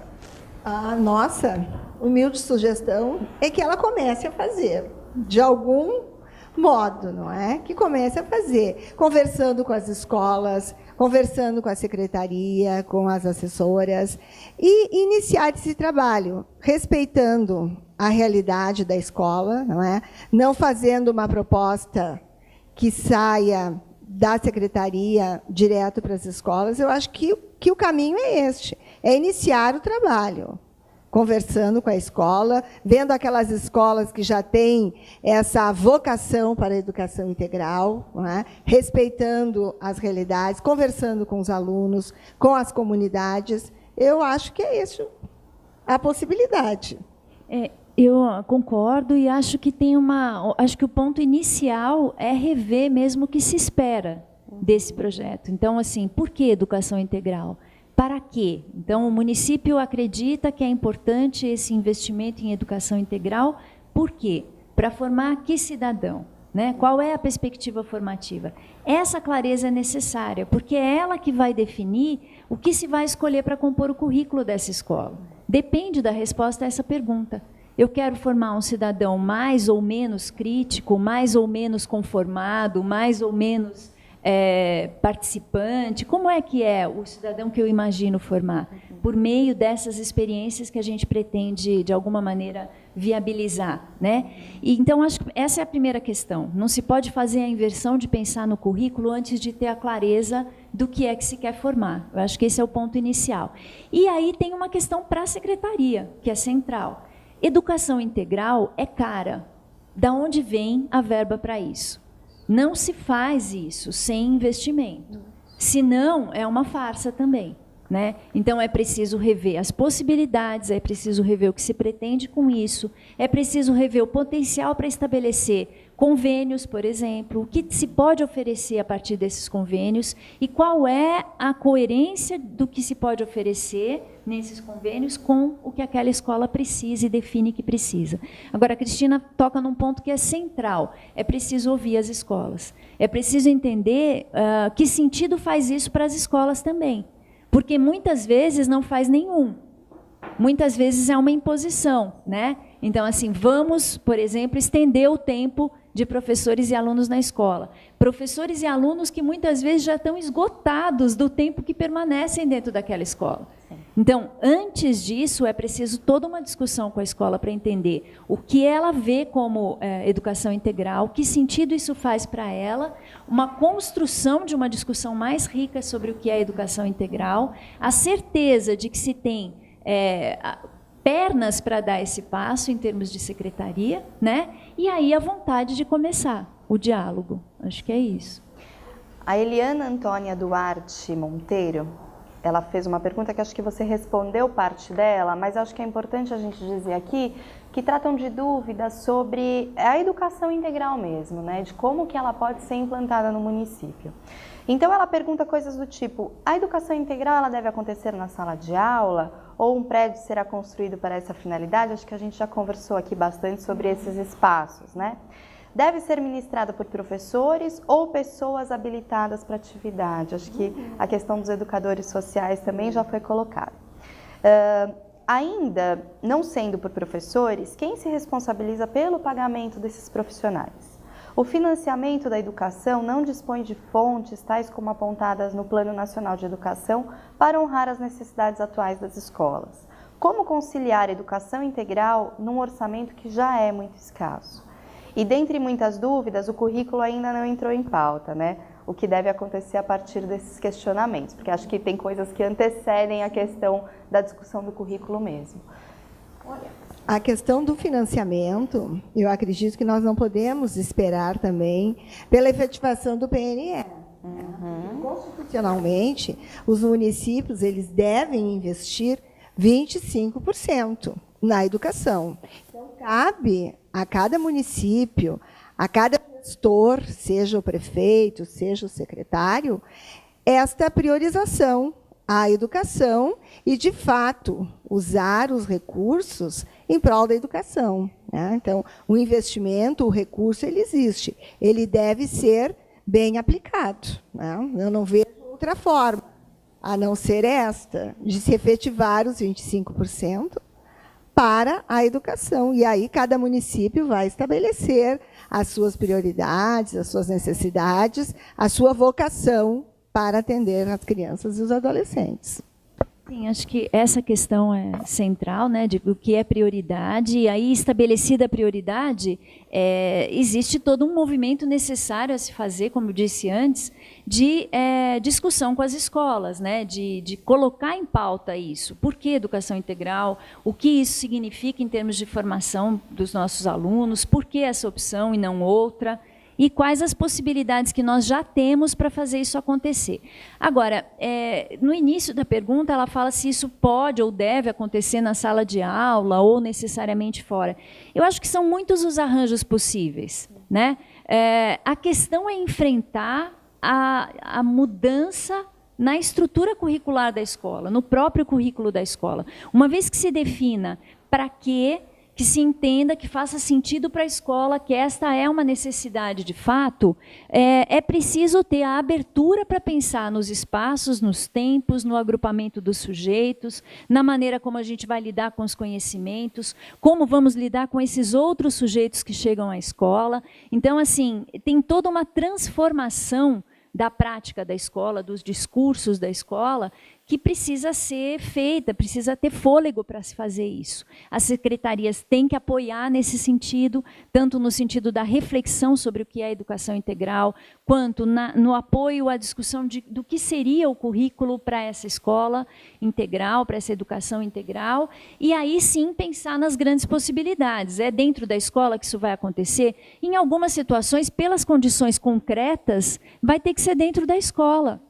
a nossa humilde sugestão é que ela comece a fazer. De algum modo, não é? Que comece a fazer, conversando com as escolas, conversando com a secretaria, com as assessoras, e iniciar esse trabalho, respeitando a realidade da escola, não é? Não fazendo uma proposta que saia da secretaria direto para as escolas. Eu acho que o caminho é este, é iniciar o trabalho, conversando com a escola, vendo aquelas escolas que já têm essa vocação para a educação integral, não é? Respeitando as realidades, conversando com os alunos, com as comunidades. Eu acho que é isso a possibilidade. Eu concordo e acho que acho que o ponto inicial é rever mesmo o que se espera desse projeto. Então, assim, por que educação integral? Para quê? Então, o município acredita que é importante esse investimento em educação integral. Por quê? Para formar que cidadão? Né? Qual é a perspectiva formativa? Essa clareza é necessária, porque é ela que vai definir o que se vai escolher para compor o currículo dessa escola. Depende da resposta a essa pergunta. Eu quero formar um cidadão mais ou menos crítico, mais ou menos conformado, mais ou menos participante. Como é que é o cidadão que eu imagino formar? Por meio dessas experiências que a gente pretende, de alguma maneira, viabilizar, né? E, então, acho que essa é a primeira questão. Não se pode fazer a inversão de pensar no currículo antes de ter a clareza do que é que se quer formar. Eu acho que esse é o ponto inicial. E aí tem uma questão para a secretaria, que é central. Educação integral é cara. Da onde vem a verba para isso? Não se faz isso sem investimento. Senão, é uma farsa também. Né? Então, é preciso rever as possibilidades, é preciso rever o que se pretende com isso, é preciso rever o potencial para estabelecer convênios, por exemplo, o que se pode oferecer a partir desses convênios e qual é a coerência do que se pode oferecer nesses convênios com o que aquela escola precisa e define que precisa. Agora, a Cristina toca num ponto que é central, é preciso ouvir as escolas, é preciso entender que sentido faz isso para as escolas também. Porque muitas vezes não faz nenhum. Muitas vezes é uma imposição, né? Então, assim, vamos, por exemplo, estender o tempo de professores e alunos na escola. Professores e alunos que muitas vezes já estão esgotados do tempo que permanecem dentro daquela escola. Então, antes disso, é preciso toda uma discussão com a escola para entender o que ela vê como educação integral, que sentido isso faz para ela, uma construção de uma discussão mais rica sobre o que é educação integral, a certeza de que se tem pernas para dar esse passo em termos de secretaria, né? E aí a vontade de começar o diálogo. Acho que é isso. A Eliana Antônia Duarte Monteiro, ela fez uma pergunta que acho que você respondeu parte dela, mas acho que é importante a gente dizer aqui que tratam de dúvidas sobre a educação integral mesmo, né? De como que ela pode ser implantada no município. Então ela pergunta coisas do tipo, a educação integral ela deve acontecer na sala de aula ou um prédio será construído para essa finalidade? Acho que a gente já conversou aqui bastante sobre esses espaços, né? Deve ser ministrada por professores ou pessoas habilitadas para atividade? Acho que a questão dos educadores sociais também já foi colocada. Ainda não sendo por professores, quem se responsabiliza pelo pagamento desses profissionais? O financiamento da educação não dispõe de fontes tais como apontadas no Plano Nacional de Educação para honrar as necessidades atuais das escolas. Como conciliar a educação integral num orçamento que já é muito escasso? E dentre muitas dúvidas, o currículo ainda não entrou em pauta, né? O que deve acontecer a partir desses questionamentos, porque acho que tem coisas que antecedem a questão da discussão do currículo mesmo. A questão do financiamento, eu acredito que nós não podemos esperar também pela efetivação do PNE. Constitucionalmente, os municípios eles devem investir 25% na educação. Então, cabe a cada município, a cada gestor, seja o prefeito, seja o secretário, esta priorização à educação e, de fato, usar os recursos em prol da educação, né? Então, o investimento, o recurso, ele existe. Ele deve ser bem aplicado, né? Eu não vejo outra forma, a não ser esta, de se efetivar os 25% para a educação. E aí cada município vai estabelecer as suas prioridades, as suas necessidades, a sua vocação para atender as crianças e os adolescentes. Sim, acho que essa questão é central, né, de o que é prioridade, e aí, estabelecida a prioridade, existe todo um movimento necessário a se fazer, como eu disse antes, de discussão com as escolas, né, de colocar em pauta isso. Por que educação integral? O que isso significa em termos de formação dos nossos alunos? Por que essa opção e não outra? E quais as possibilidades que nós já temos para fazer isso acontecer. Agora, no início da pergunta, ela fala se isso pode ou deve acontecer na sala de aula ou necessariamente fora. Eu acho que são muitos os arranjos possíveis, né? A questão é enfrentar a mudança na estrutura curricular da escola, no próprio currículo da escola. Uma vez que se defina para quê, que se entenda, que faça sentido para a escola, que esta é uma necessidade de fato, é preciso ter a abertura para pensar nos espaços, nos tempos, no agrupamento dos sujeitos, na maneira como a gente vai lidar com os conhecimentos, como vamos lidar com esses outros sujeitos que chegam à escola. Então, assim, tem toda uma transformação da prática da escola, dos discursos da escola, que precisa ser feita, precisa ter fôlego para se fazer isso. As secretarias têm que apoiar nesse sentido, tanto no sentido da reflexão sobre o que é educação integral, quanto no apoio à discussão do que seria o currículo para essa escola integral, para essa educação integral, e aí sim pensar nas grandes possibilidades. É dentro da escola que isso vai acontecer? Em algumas situações, pelas condições concretas, vai ter que ser dentro da escola.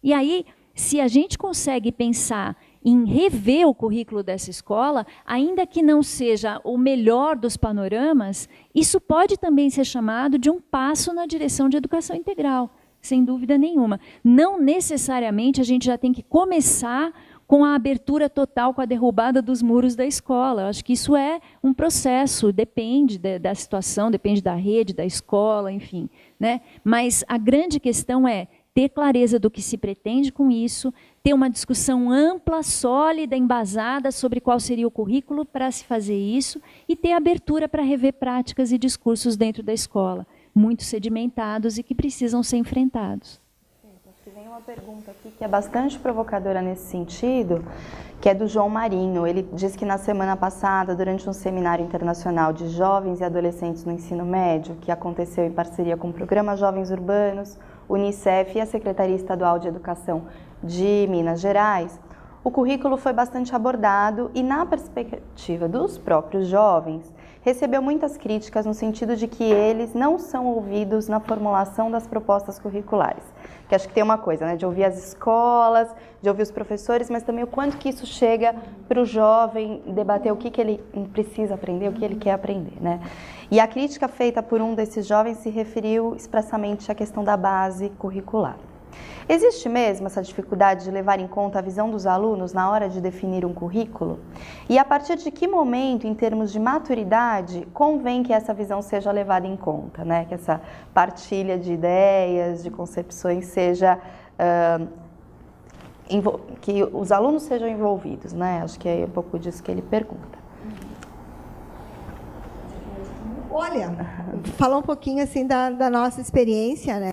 E aí, se a gente consegue pensar em rever o currículo dessa escola, ainda que não seja o melhor dos panoramas, isso pode também ser chamado de um passo na direção de educação integral, sem dúvida nenhuma. Não necessariamente a gente já tem que começar com a abertura total, com a derrubada dos muros da escola. Eu acho que isso é um processo, depende da situação, depende da rede, da escola, enfim, né? Mas a grande questão é ter clareza do que se pretende com isso, ter uma discussão ampla, sólida, embasada sobre qual seria o currículo para se fazer isso e ter abertura para rever práticas e discursos dentro da escola, muito sedimentados e que precisam ser enfrentados. Acho que vem uma pergunta aqui que é bastante provocadora nesse sentido, que é do João Marinho. Ele diz que na semana passada, durante um seminário internacional de jovens e adolescentes no ensino médio, que aconteceu em parceria com o Programa Jovens Urbanos, Unicef e a Secretaria Estadual de Educação de Minas Gerais, o currículo foi bastante abordado e, na perspectiva dos próprios jovens, recebeu muitas críticas no sentido de que eles não são ouvidos na formulação das propostas curriculares. Que acho que tem uma coisa, né, de ouvir as escolas, de ouvir os professores, mas também o quanto que isso chega para o jovem debater o que ele precisa aprender, o que ele quer aprender, né? E a crítica feita por um desses jovens se referiu expressamente à questão da base curricular. Existe mesmo essa dificuldade de levar em conta a visão dos alunos na hora de definir um currículo? E a partir de que momento, em termos de maturidade, convém que essa visão seja levada em conta, né? Que essa partilha de ideias, de concepções seja... que os alunos sejam envolvidos, né? Acho que é um pouco disso que ele pergunta. Olha, falar um pouquinho assim da nossa experiência, né,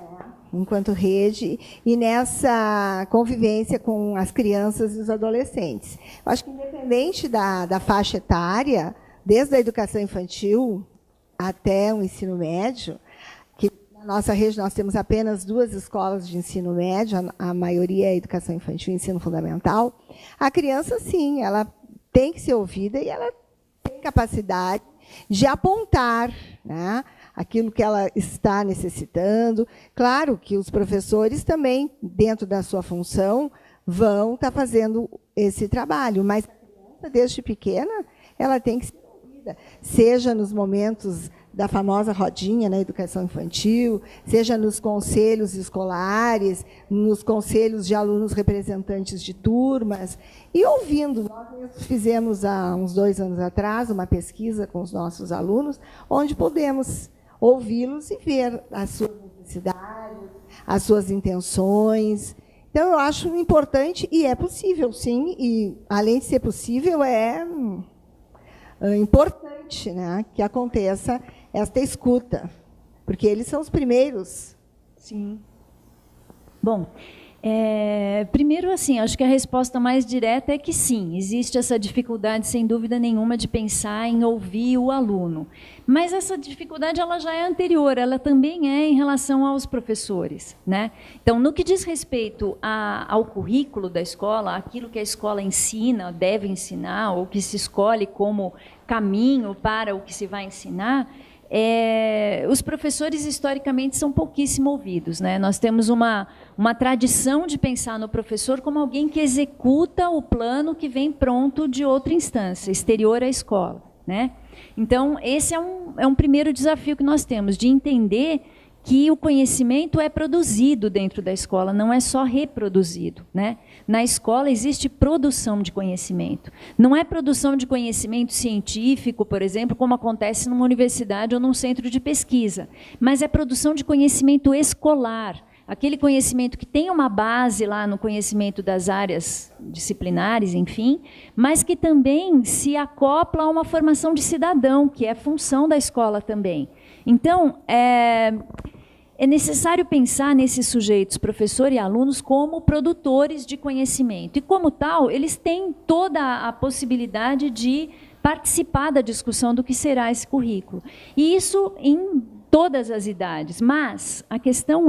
enquanto rede, e nessa convivência com as crianças e os adolescentes. Eu acho que, independente da faixa etária, desde a educação infantil até o ensino médio, que na nossa rede nós temos apenas 2 escolas de ensino médio, a maioria é educação infantil e ensino fundamental, a criança, sim, ela tem que ser ouvida e ela tem capacidade de apontar, né, aquilo que ela está necessitando. Claro que os professores também, dentro da sua função, vão estar fazendo esse trabalho, mas a criança, desde pequena, ela tem que ser ouvida, seja nos momentos da famosa rodinha na educação infantil, seja nos conselhos escolares, nos conselhos de alunos representantes de turmas, e ouvindo. Nós fizemos, há uns 2 anos atrás, uma pesquisa com os nossos alunos, onde podemos ouvi-los e ver as suas necessidades, as suas intenções. Então, eu acho importante, e é possível, sim, e, além de ser possível, é importante, né, que aconteça esta escuta, porque eles são os primeiros. Sim. Bom, Primeiro, assim, acho que a resposta mais direta é que sim, existe essa dificuldade, sem dúvida nenhuma, de pensar em ouvir o aluno. Mas essa dificuldade ela já é anterior, ela também é em relação aos professores, né? Então, no que diz respeito ao currículo da escola, aquilo que a escola ensina, deve ensinar, ou que se escolhe como caminho para o que se vai ensinar, os professores, historicamente, são pouquíssimo ouvidos, né? Nós temos uma tradição de pensar no professor como alguém que executa o plano que vem pronto de outra instância, exterior à escola, né? Então, esse é um primeiro desafio que nós temos, de entender que o conhecimento é produzido dentro da escola, não é só reproduzido, né? Na escola existe produção de conhecimento. Não é produção de conhecimento científico, por exemplo, como acontece numa universidade ou num centro de pesquisa, mas é produção de conhecimento escolar, aquele conhecimento que tem uma base lá no conhecimento das áreas disciplinares, enfim, mas que também se acopla a uma formação de cidadão, que é função da escola também. Então, é necessário pensar nesses sujeitos, professor e alunos, como produtores de conhecimento. E, como tal, eles têm toda a possibilidade de participar da discussão do que será esse currículo. E isso em todas as idades. Mas a questão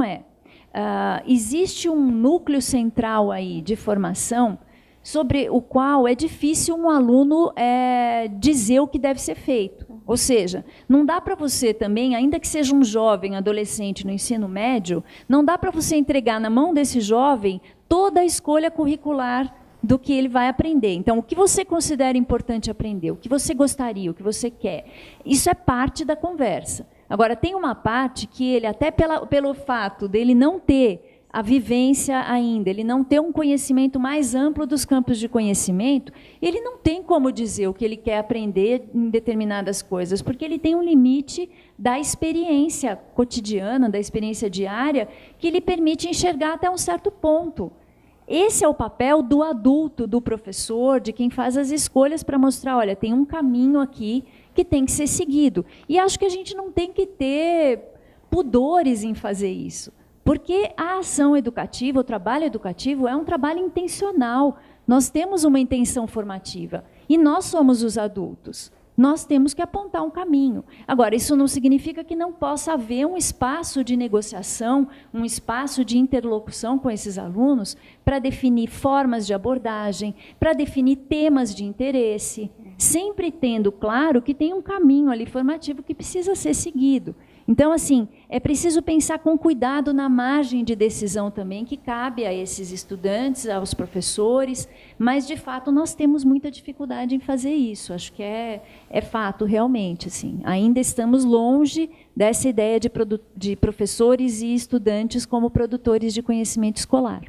existe um núcleo central aí de formação sobre o qual é difícil um aluno dizer o que deve ser feito. Ou seja, não dá para você também, ainda que seja um jovem, adolescente no ensino médio, não dá para você entregar na mão desse jovem toda a escolha curricular do que ele vai aprender. Então, o que você considera importante aprender, o que você gostaria, o que você quer, isso é parte da conversa. Agora, tem uma parte que ele, até pelo fato dele não ter a vivência ainda, ele não ter um conhecimento mais amplo dos campos de conhecimento, ele não tem como dizer o que ele quer aprender em determinadas coisas, porque ele tem um limite da experiência cotidiana, da experiência diária, que lhe permite enxergar até um certo ponto. Esse é o papel do adulto, do professor, de quem faz as escolhas para mostrar, olha, tem um caminho aqui que tem que ser seguido. E acho que a gente não tem que ter pudores em fazer isso. Porque a ação educativa, o trabalho educativo, é um trabalho intencional. Nós temos uma intenção formativa. E nós somos os adultos. Nós temos que apontar um caminho. Agora, isso não significa que não possa haver um espaço de negociação, um espaço de interlocução com esses alunos para definir formas de abordagem, para definir temas de interesse, sempre tendo claro que tem um caminho ali formativo que precisa ser seguido. Então, assim, é preciso pensar com cuidado na margem de decisão também que cabe a esses estudantes, aos professores, mas, de fato, nós temos muita dificuldade em fazer isso. Acho que é fato, realmente. Assim. Ainda estamos longe dessa ideia de professores e estudantes como produtores de conhecimento escolar.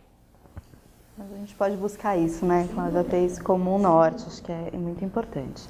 Mas a gente pode buscar isso, né? Já ter isso como um norte, acho que é muito importante.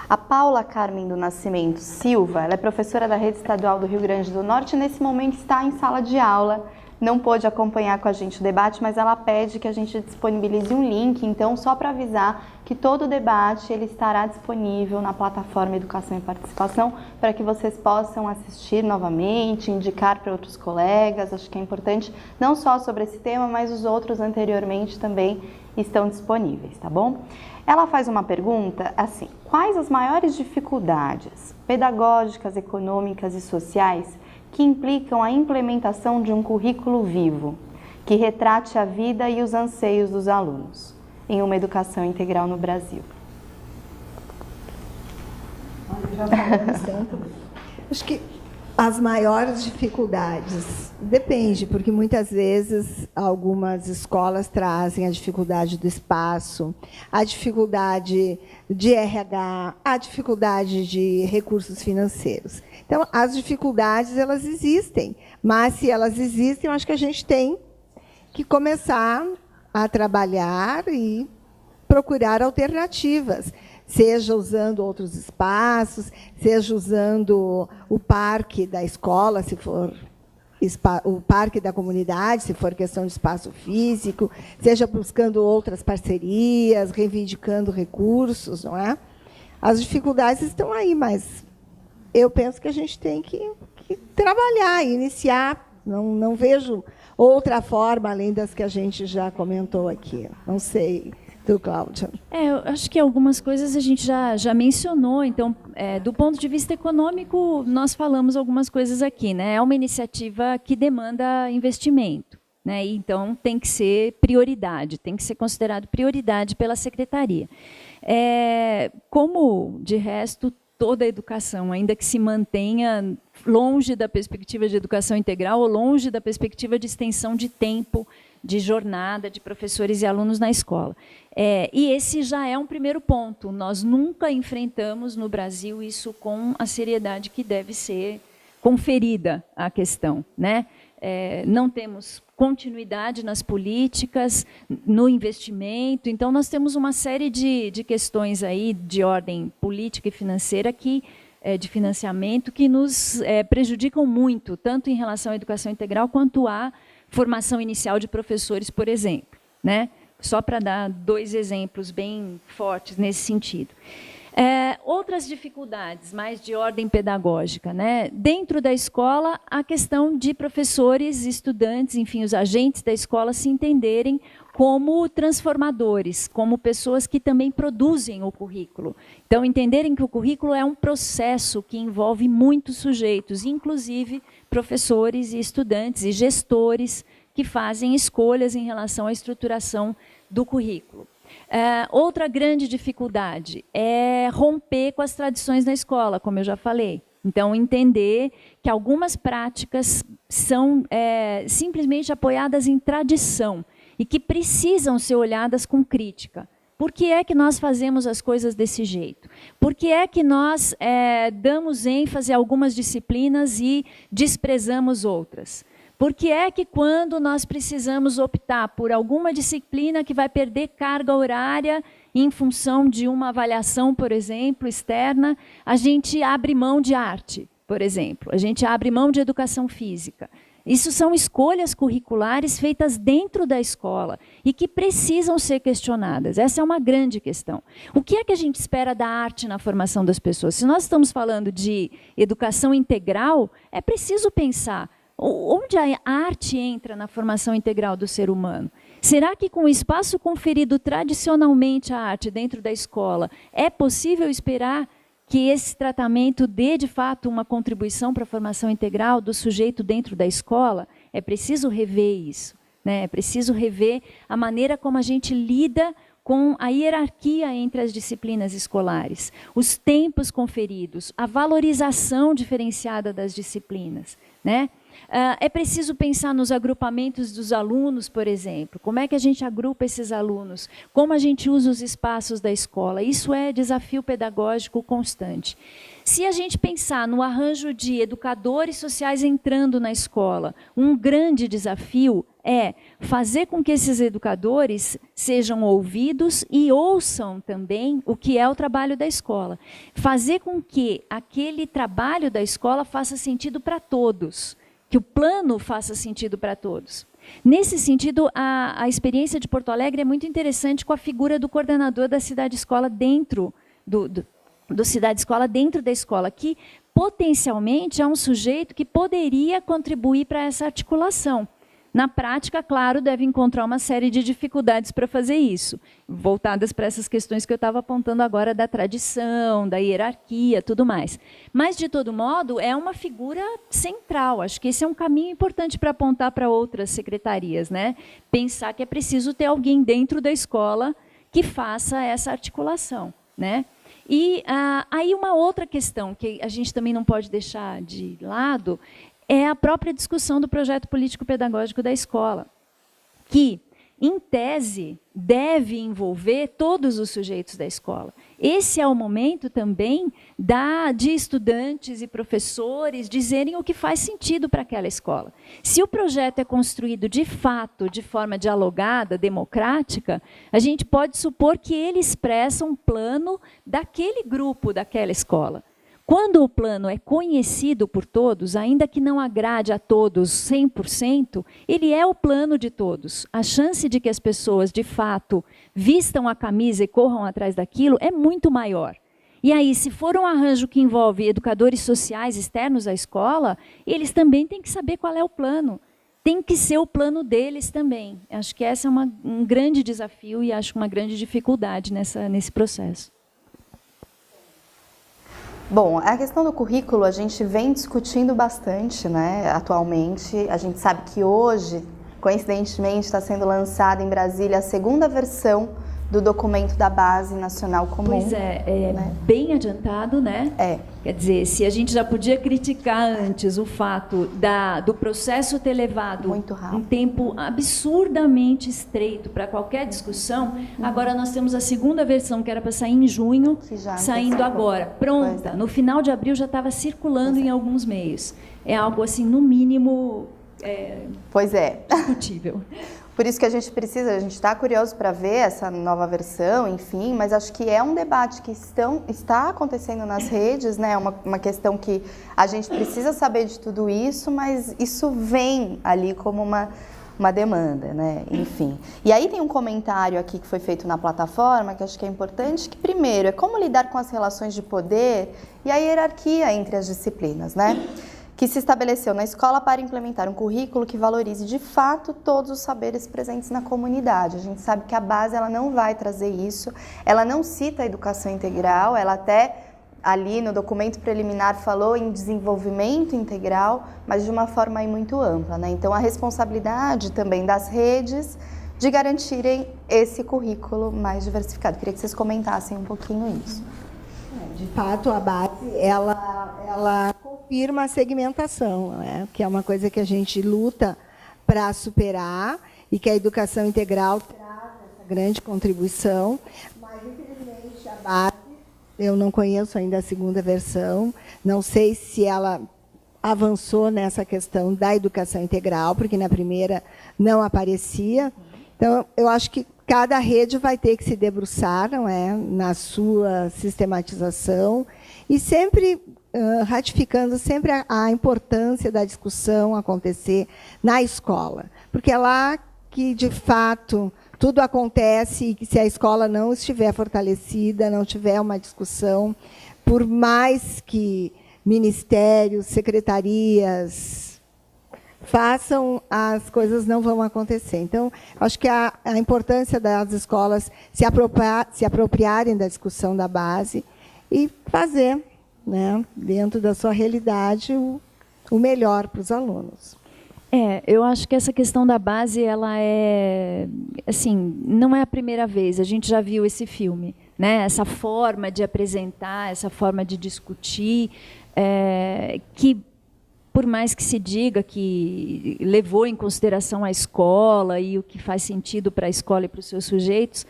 A Paula Carmen do Nascimento Silva, ela é professora da Rede Estadual do Rio Grande do Norte e nesse momento está em sala de aula, não pôde acompanhar com a gente o debate, mas ela pede que a gente disponibilize um link, então só para avisar que todo o debate ele estará disponível na plataforma Educação e Participação para que vocês possam assistir novamente, indicar para outros colegas, acho que é importante não só sobre esse tema, mas os outros anteriormente também estão disponíveis, tá bom? Ela faz uma pergunta assim: quais as maiores dificuldades pedagógicas, econômicas e sociais que implicam a implementação de um currículo vivo, que retrate a vida e os anseios dos alunos em uma educação integral no Brasil? Já falamos tanto. Acho que as maiores dificuldades, depende, porque muitas vezes algumas escolas trazem a dificuldade do espaço, a dificuldade de RH, a dificuldade de recursos financeiros. Então, as dificuldades, elas existem, mas se elas existem, eu acho que a gente tem que começar a trabalhar e procurar alternativas, seja usando outros espaços, seja usando o parque da escola, se for o parque da comunidade, se for questão de espaço físico, seja buscando outras parcerias, reivindicando recursos, não é? As dificuldades estão aí, mas eu penso que a gente tem que trabalhar, iniciar Não vejo outra forma além das que a gente já comentou aqui. Não sei, tu, Cláudia. Eu acho que algumas coisas a gente já mencionou. Então, do ponto de vista econômico, nós falamos algumas coisas aqui, né? É uma iniciativa que demanda investimento, né? Então, tem que ser prioridade, tem que ser considerado prioridade pela secretaria. Como, de resto, toda a educação, ainda que se mantenha longe da perspectiva de educação integral ou longe da perspectiva de extensão de tempo, de jornada de professores e alunos na escola. E esse já é um primeiro ponto. Nós nunca enfrentamos no Brasil isso com a seriedade que deve ser conferida à questão, né? Não temos continuidade nas políticas, no investimento. Então, nós temos uma série de questões aí de ordem política e financeira de financiamento que nos prejudicam muito, tanto em relação à educação integral quanto à formação inicial de professores, por exemplo, né? Só para dar 2 exemplos bem fortes nesse sentido. Outras dificuldades, mais de ordem pedagógica, né? Dentro da escola, a questão de professores, estudantes, enfim, os agentes da escola se entenderem como transformadores, como pessoas que também produzem o currículo. Então, entenderem que o currículo é um processo que envolve muitos sujeitos, inclusive professores e estudantes e gestores que fazem escolhas em relação à estruturação do currículo. Outra grande dificuldade é romper com as tradições da escola, como eu já falei. Então, entender que algumas práticas são simplesmente apoiadas em tradição e que precisam ser olhadas com crítica. Por que é que nós fazemos as coisas desse jeito? Por que é que nós damos ênfase a algumas disciplinas e desprezamos outras? Por que é que quando nós precisamos optar por alguma disciplina que vai perder carga horária em função de uma avaliação, por exemplo, externa, a gente abre mão de arte, por exemplo, a gente abre mão de educação física? Isso são escolhas curriculares feitas dentro da escola e que precisam ser questionadas. Essa é uma grande questão. O que é que a gente espera da arte na formação das pessoas? Se nós estamos falando de educação integral, é preciso pensar onde a arte entra na formação integral do ser humano. Será que com o espaço conferido tradicionalmente à arte dentro da escola, é possível esperar que esse tratamento dê, de fato, uma contribuição para a formação integral do sujeito dentro da escola? É preciso rever isso, né? É preciso rever a maneira como a gente lida com a hierarquia entre as disciplinas escolares, os tempos conferidos, a valorização diferenciada das disciplinas, né? É preciso pensar nos agrupamentos dos alunos, por exemplo. Como é que a gente agrupa esses alunos? Como a gente usa os espaços da escola? Isso é desafio pedagógico constante. Se a gente pensar no arranjo de educadores sociais entrando na escola, um grande desafio é fazer com que esses educadores sejam ouvidos e ouçam também o que é o trabalho da escola. Fazer com que aquele trabalho da escola faça sentido para todos, que o plano faça sentido para todos. Nesse sentido, a experiência de Porto Alegre é muito interessante com a figura do coordenador da cidade-escola dentro do cidade-escola dentro da escola, que potencialmente é um sujeito que poderia contribuir para essa articulação. Na prática, claro, deve encontrar uma série de dificuldades para fazer isso, voltadas para essas questões que eu estava apontando agora da tradição, da hierarquia, tudo mais. Mas, de todo modo, é uma figura central. Acho que esse é um caminho importante para apontar para outras secretarias, né? Pensar que é preciso ter alguém dentro da escola que faça essa articulação, né? E aí uma outra questão que a gente também não pode deixar de lado é a própria discussão do projeto político-pedagógico da escola, que, em tese, deve envolver todos os sujeitos da escola. Esse é o momento também de estudantes e professores dizerem o que faz sentido para aquela escola. Se o projeto é construído, de fato, de forma dialogada, democrática, a gente pode supor que ele expressa um plano daquele grupo, daquela escola. Quando o plano é conhecido por todos, ainda que não agrade a todos 100%, ele é o plano de todos. A chance de que as pessoas, de fato, vistam a camisa e corram atrás daquilo é muito maior. E aí, se for um arranjo que envolve educadores sociais externos à escola, eles também têm que saber qual é o plano. Tem que ser o plano deles também. Acho que esse é um grande desafio e acho uma grande dificuldade nesse processo. Bom, a questão do currículo a gente vem discutindo bastante, né, atualmente. A gente sabe que hoje, coincidentemente, está sendo lançada em Brasília a segunda versão do documento da Base Nacional Comum. Pois é, né? Bem adiantado, né? Quer dizer, se a gente já podia criticar antes o fato do processo ter levado um tempo absurdamente estreito para qualquer discussão, agora nós temos a segunda versão, que era para sair em junho, saindo agora. Pronta. No final de abril já estava circulando em alguns meios. É algo assim, no mínimo, discutível. Por isso que a gente está curioso para ver essa nova versão, enfim, mas acho que é um debate que está acontecendo nas redes, né? Uma questão que a gente precisa saber de tudo isso, mas isso vem ali como uma demanda, né? Enfim. E aí tem um comentário aqui que foi feito na plataforma, que acho que é importante, que primeiro é como lidar com as relações de poder e a hierarquia entre as disciplinas, né? Que se estabeleceu na escola para implementar um currículo que valorize de fato todos os saberes presentes na comunidade. A gente sabe que a base ela não vai trazer isso, ela não cita a educação integral, ela até ali no documento preliminar falou em desenvolvimento integral, mas de uma forma aí muito ampla, né? Então a responsabilidade também das redes de garantirem esse currículo mais diversificado. Queria que vocês comentassem um pouquinho isso. De fato, a base, ela confirma a segmentação, né? Que é uma coisa que a gente luta para superar e que a educação integral traz essa grande contribuição, mas, infelizmente, a base, eu não conheço ainda a segunda versão, não sei se ela avançou nessa questão da educação integral, porque na primeira não aparecia. Então, eu acho que cada rede vai ter que se debruçar, não é, na sua sistematização e sempre ratificando sempre a importância da discussão acontecer na escola, porque é lá que, de fato, tudo acontece e que se a escola não estiver fortalecida, não tiver uma discussão, por mais que ministérios, secretarias façam, as coisas não vão acontecer. Então, acho que a importância das escolas se apropriarem da discussão da base e fazer, né, dentro da sua realidade, o melhor para os alunos. Eu acho que essa questão da base, ela assim, não é a primeira vez, a gente já viu esse filme, né? Essa forma de apresentar, essa forma de discutir, que, por mais que se diga que levou em consideração a escola e o que faz sentido para a escola e para os seus sujeitos,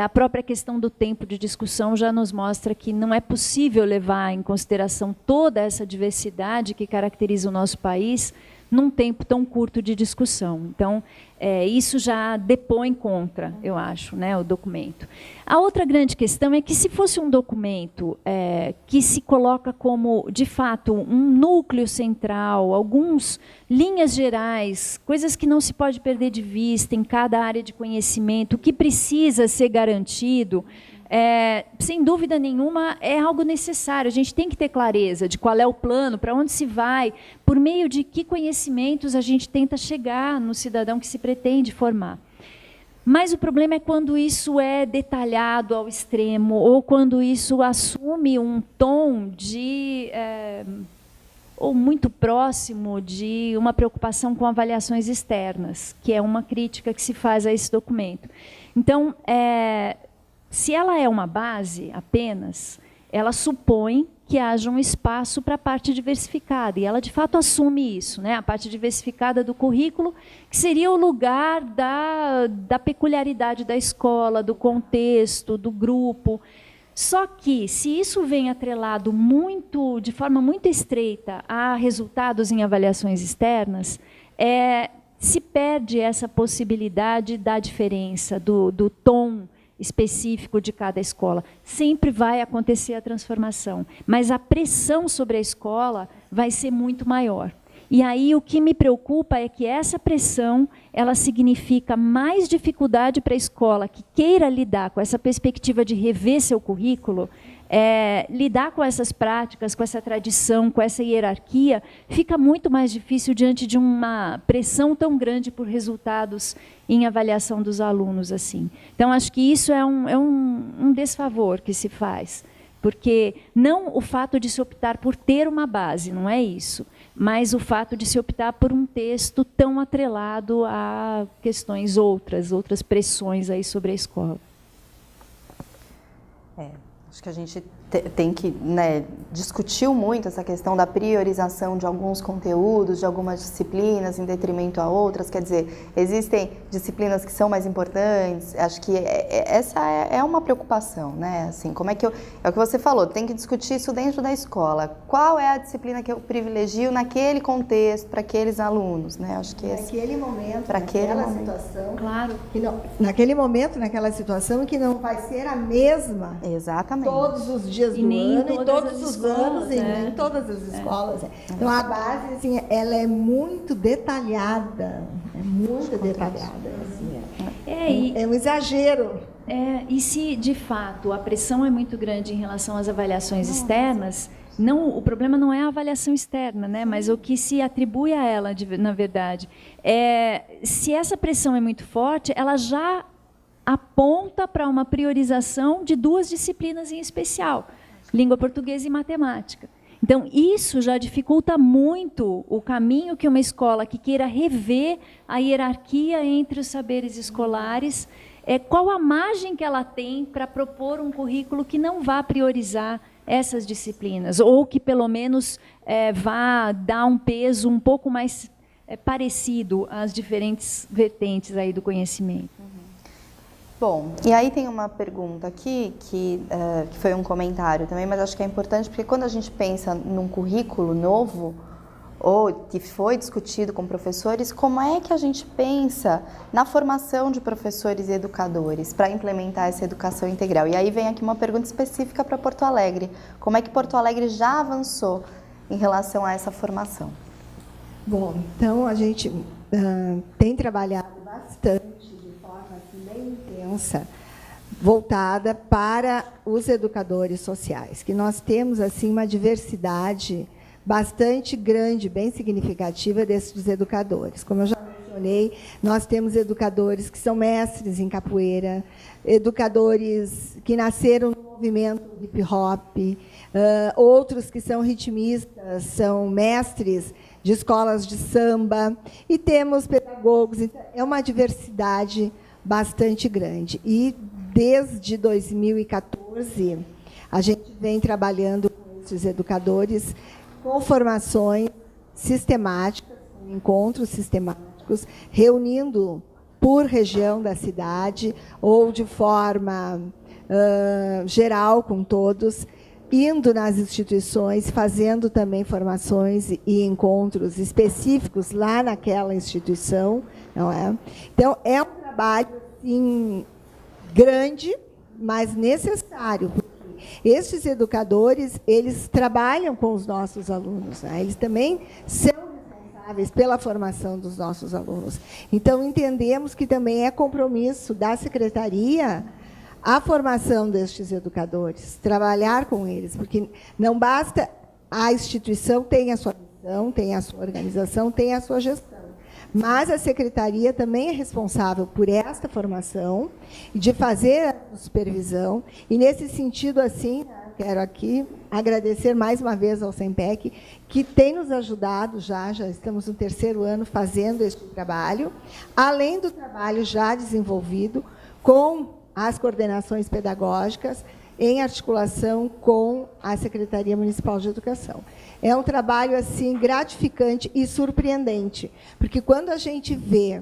a própria questão do tempo de discussão já nos mostra que não é possível levar em consideração toda essa diversidade que caracteriza o nosso país num tempo tão curto de discussão. Então, isso já depõe contra, eu acho, né, o documento. A outra grande questão é que, se fosse um documento que se coloca como, de fato, um núcleo central, algumas linhas gerais, coisas que não se pode perder de vista em cada área de conhecimento, o que precisa ser garantido, sem dúvida nenhuma, é algo necessário. A gente tem que ter clareza de qual é o plano, para onde se vai, por meio de que conhecimentos a gente tenta chegar no cidadão que se pretende formar. Mas o problema é quando isso é detalhado ao extremo, ou quando isso assume um tom de ou muito próximo de uma preocupação com avaliações externas, que é uma crítica que se faz a esse documento. Então, se ela é uma base apenas, ela supõe que haja um espaço para a parte diversificada, e ela, de fato, assume isso, né? A parte diversificada do currículo, que seria o lugar da peculiaridade da escola, do contexto, do grupo. Só que, se isso vem atrelado de forma muito estreita a resultados em avaliações externas, se perde essa possibilidade da diferença, do tom específico de cada escola. Sempre vai acontecer a transformação, mas a pressão sobre a escola vai ser muito maior. E aí o que me preocupa é que essa pressão, ela significa mais dificuldade para a escola que queira lidar com essa perspectiva de rever seu currículo, lidar com essas práticas, com essa tradição, com essa hierarquia, fica muito mais difícil diante de uma pressão tão grande por resultados em avaliação dos alunos. Assim. Então, acho que isso é um desfavor que se faz. Porque não o fato de se optar por ter uma base, não é isso, mas o fato de se optar por um texto tão atrelado a questões outras pressões aí sobre a escola. Acho que a gente tem que, né, discutiu muito essa questão da priorização de alguns conteúdos, de algumas disciplinas em detrimento a outras. Quer dizer, existem disciplinas que são mais importantes. Acho que essa é uma preocupação, né? Assim, como é que é o que você falou, tem que discutir isso dentro da escola. Qual é a disciplina que eu privilegio naquele contexto, para aqueles alunos, né? Acho que naquele momento, naquela situação, claro, que não, naquele momento, naquela situação que não vai ser a mesma. Exatamente. Todos os dias do ano, e todos os anos, e nem todas as escolas. Então, a base, assim, ela é muito detalhada. É muito detalhada. Assim, é um exagero. E se, de fato, a pressão é muito grande em relação às avaliações externas, o problema não é a avaliação externa, né? Mas o que se atribui a ela, na verdade. Se essa pressão é muito forte, ela já aponta para uma priorização de 2 disciplinas em especial, língua portuguesa e matemática. Então, isso já dificulta muito o caminho que uma escola que queira rever a hierarquia entre os saberes escolares, qual a margem que ela tem para propor um currículo que não vá priorizar essas disciplinas, ou que, pelo menos, vá dar um peso um pouco mais parecido às diferentes vertentes aí do conhecimento. Bom, e aí tem uma pergunta aqui, que foi um comentário também, mas acho que é importante, porque quando a gente pensa num currículo novo, ou que foi discutido com professores, como é que a gente pensa na formação de professores e educadores para implementar essa educação integral? E aí vem aqui uma pergunta específica para Porto Alegre. Como é que Porto Alegre já avançou em relação a essa formação? Bom, então a gente tem trabalhado bastante, bem intensa, voltada para os educadores sociais, que nós temos assim uma diversidade bastante grande, bem significativa desses educadores. Como eu já mencionei, nós temos educadores que são mestres em capoeira, educadores que nasceram no movimento hip hop, outros que são ritmistas, são mestres de escolas de samba, e temos pedagogos. Então, é uma diversidade bastante grande. E, desde 2014, a gente vem trabalhando com esses educadores com formações sistemáticas, encontros sistemáticos, reunindo por região da cidade ou de forma geral com todos, indo nas instituições, fazendo também formações e encontros específicos lá naquela instituição, não é? Então, é um trabalho assim, grande, mas necessário. Estes educadores, eles trabalham com os nossos alunos, né? Eles também são responsáveis pela formação dos nossos alunos. Então, entendemos que também é compromisso da secretaria a formação destes educadores, trabalhar com eles, porque não basta a instituição tem a sua visão, tem a sua organização, tem a sua gestão. Mas a secretaria também é responsável por esta formação, de fazer a supervisão, e, nesse sentido, assim, quero aqui agradecer mais uma vez ao SEMPEC, que tem nos ajudado já estamos no 3º ano fazendo este trabalho, além do trabalho já desenvolvido com as coordenações pedagógicas, em articulação com a Secretaria Municipal de Educação. É um trabalho assim gratificante e surpreendente, porque quando a gente vê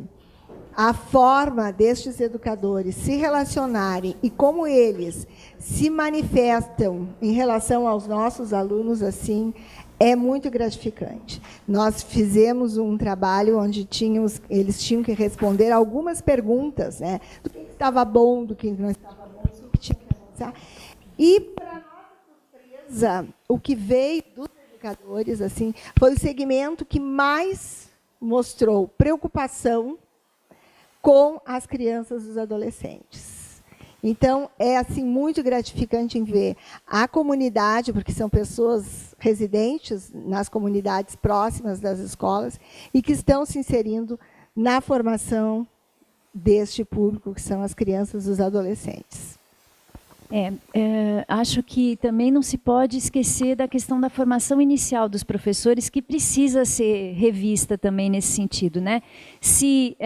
a forma destes educadores se relacionarem e como eles se manifestam em relação aos nossos alunos, assim, é muito gratificante. Nós fizemos um trabalho onde eles tinham que responder algumas perguntas, né, do que estava bom, do que não estava bom, do que tinha que avançar. E, para nossa surpresa, o que veio dos educadores assim, foi o segmento que mais mostrou preocupação com as crianças e os adolescentes. Então, é assim muito gratificante em ver a comunidade, porque são pessoas residentes nas comunidades próximas das escolas e que estão se inserindo na formação deste público, que são as crianças e os adolescentes. Acho que também não se pode esquecer da questão da formação inicial dos professores, que precisa ser revista também nesse sentido, né? Se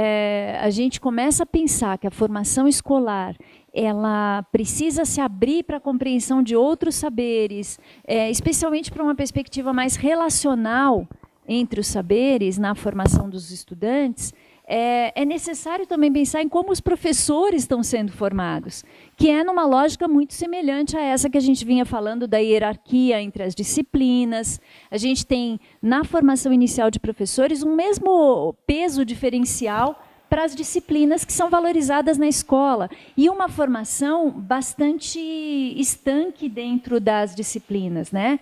a gente começa a pensar que a formação escolar ela precisa se abrir para a compreensão de outros saberes, especialmente para uma perspectiva mais relacional entre os saberes na formação dos estudantes, é necessário também pensar em como os professores estão sendo formados, que é numa lógica muito semelhante a essa que a gente vinha falando da hierarquia entre as disciplinas. A gente tem, na formação inicial de professores, um mesmo peso diferencial para as disciplinas que são valorizadas na escola, e uma formação bastante estanque dentro das disciplinas, né?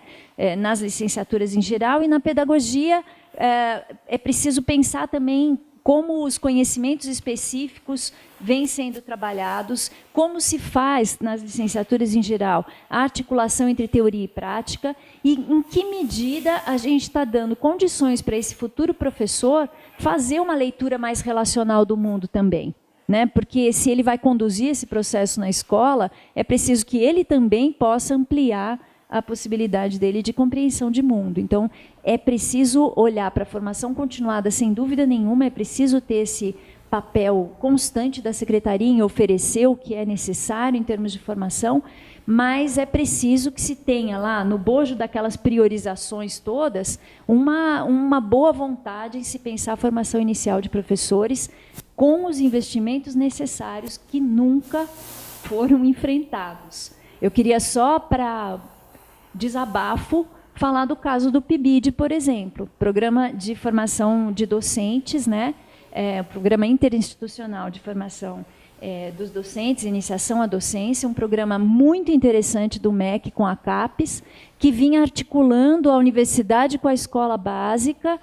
Nas licenciaturas em geral e na pedagogia, é preciso pensar também como os conhecimentos específicos vêm sendo trabalhados, como se faz nas licenciaturas em geral a articulação entre teoria e prática, e em que medida a gente está dando condições para esse futuro professor fazer uma leitura mais relacional do mundo também, né? Porque se ele vai conduzir esse processo na escola, é preciso que ele também possa ampliar a possibilidade dele de compreensão de mundo. Então, é preciso olhar para a formação continuada, sem dúvida nenhuma, é preciso ter esse papel constante da secretaria em oferecer o que é necessário em termos de formação, mas é preciso que se tenha lá, no bojo daquelas priorizações todas, uma boa vontade em se pensar a formação inicial de professores com os investimentos necessários que nunca foram enfrentados. Eu queria só, para desabafo, falar do caso do PIBID, por exemplo, Programa de Formação de Docentes, né? Programa Interinstitucional de Formação dos Docentes, Iniciação à Docência, um programa muito interessante do MEC com a CAPES, que vinha articulando a universidade com a escola básica,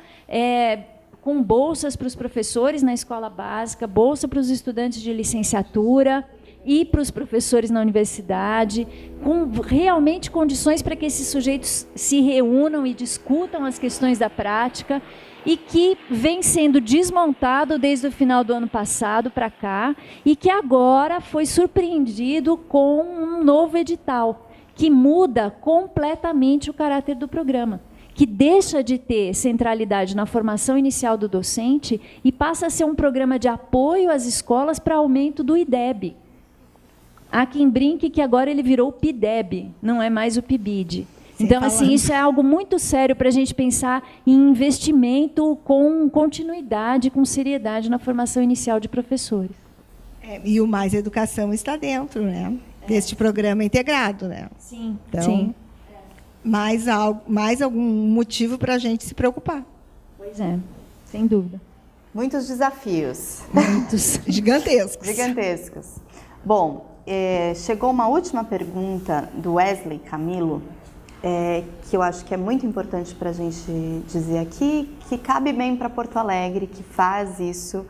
com bolsas para os professores na escola básica, bolsa para os estudantes de licenciatura e para os professores na universidade, com realmente condições para que esses sujeitos se reúnam e discutam as questões da prática, e que vem sendo desmontado desde o final do ano passado para cá, e que agora foi surpreendido com um novo edital, que muda completamente o caráter do programa, que deixa de ter centralidade na formação inicial do docente e passa a ser um programa de apoio às escolas para aumento do IDEB. Há quem brinque que agora ele virou o PIDEB, não é mais o PIBID. Então, assim, isso é algo muito sério para a gente pensar em investimento com continuidade, com seriedade na formação inicial de professores. E o Mais Educação está dentro, né? Deste programa integrado, né? Sim, então, sim. Mais algum motivo para a gente se preocupar. Pois é, sem dúvida. Muitos desafios. Muitos. Gigantescos. Gigantescos. Bom, chegou uma última pergunta do Wesley Camilo, que eu acho que é muito importante para a gente dizer aqui, que cabe bem para Porto Alegre, que faz isso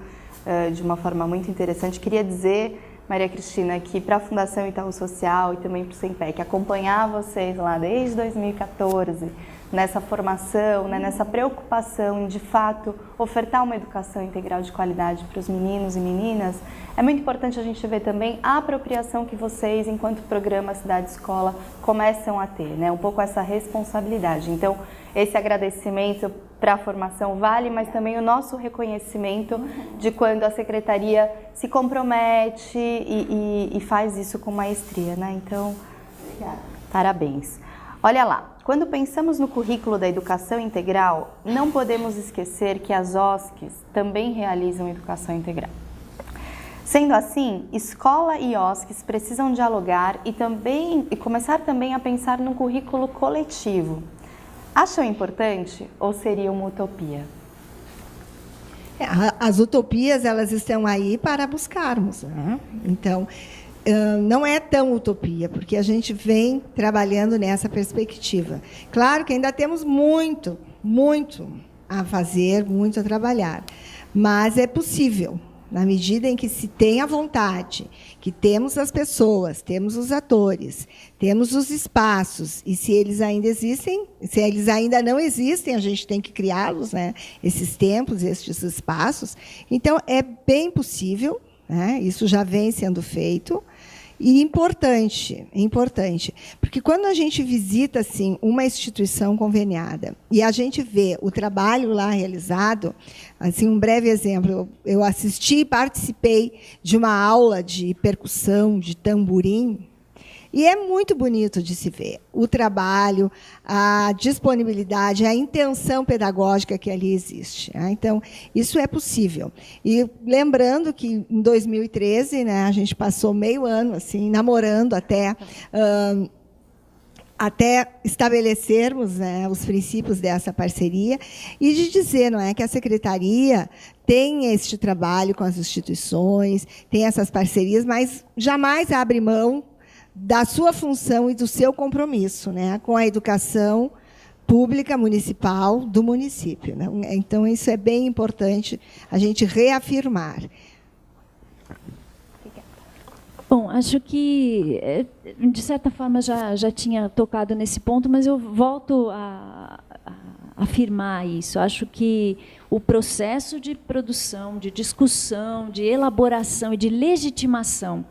de uma forma muito interessante. Queria dizer, Maria Cristina, que para a Fundação Itaú Social e também para o SEMPEC, acompanhar vocês lá desde 2014, nessa formação, né, nessa preocupação em, de fato, ofertar uma educação integral de qualidade para os meninos e meninas, é muito importante a gente ver também a apropriação que vocês, enquanto programa Cidade Escola, começam a ter, né, um pouco essa responsabilidade. Então, esse agradecimento para a formação vale, mas também o nosso reconhecimento de quando a Secretaria se compromete e faz isso com maestria, né? Então, parabéns. Olha lá, quando pensamos no currículo da educação integral, não podemos esquecer que as OSCs também realizam educação integral. Sendo assim, escola e OSCs precisam dialogar e começar também a pensar num currículo coletivo. Acham importante ou seria uma utopia? As utopias, elas estão aí para buscarmos, né? Então, não é tão utopia, porque a gente vem trabalhando nessa perspectiva. Claro que ainda temos muito a fazer, muito a trabalhar, mas é possível. na medida em que se tem a vontade, que temos as pessoas, temos os atores, temos os espaços, e se eles ainda existem, se eles ainda não existem, a gente tem que criá-los, né? Esses templos, esses espaços. Então, é bem possível, né? Isso já vem sendo feito. E importante, porque quando a gente visita assim, uma instituição conveniada e a gente vê o trabalho lá realizado, assim, um breve exemplo, eu assisti e participei de uma aula de percussão, de tamborim, e é muito bonito de se ver o trabalho, a disponibilidade, a intenção pedagógica que ali existe. Então, isso é possível. E lembrando que, em 2013, né, a gente passou meio ano assim, namorando até estabelecermos, né, os princípios dessa parceria, e de dizer, não é, que a Secretaria tem este trabalho com as instituições, tem essas parcerias, mas jamais abre mão da sua função e do seu compromisso, né, com a educação pública municipal do município, né? Então, isso é bem importante a gente reafirmar. Bom, acho que, de certa forma, já tinha tocado nesse ponto, mas eu volto a afirmar isso. Acho que o processo de produção, de discussão, de elaboração e de legitimação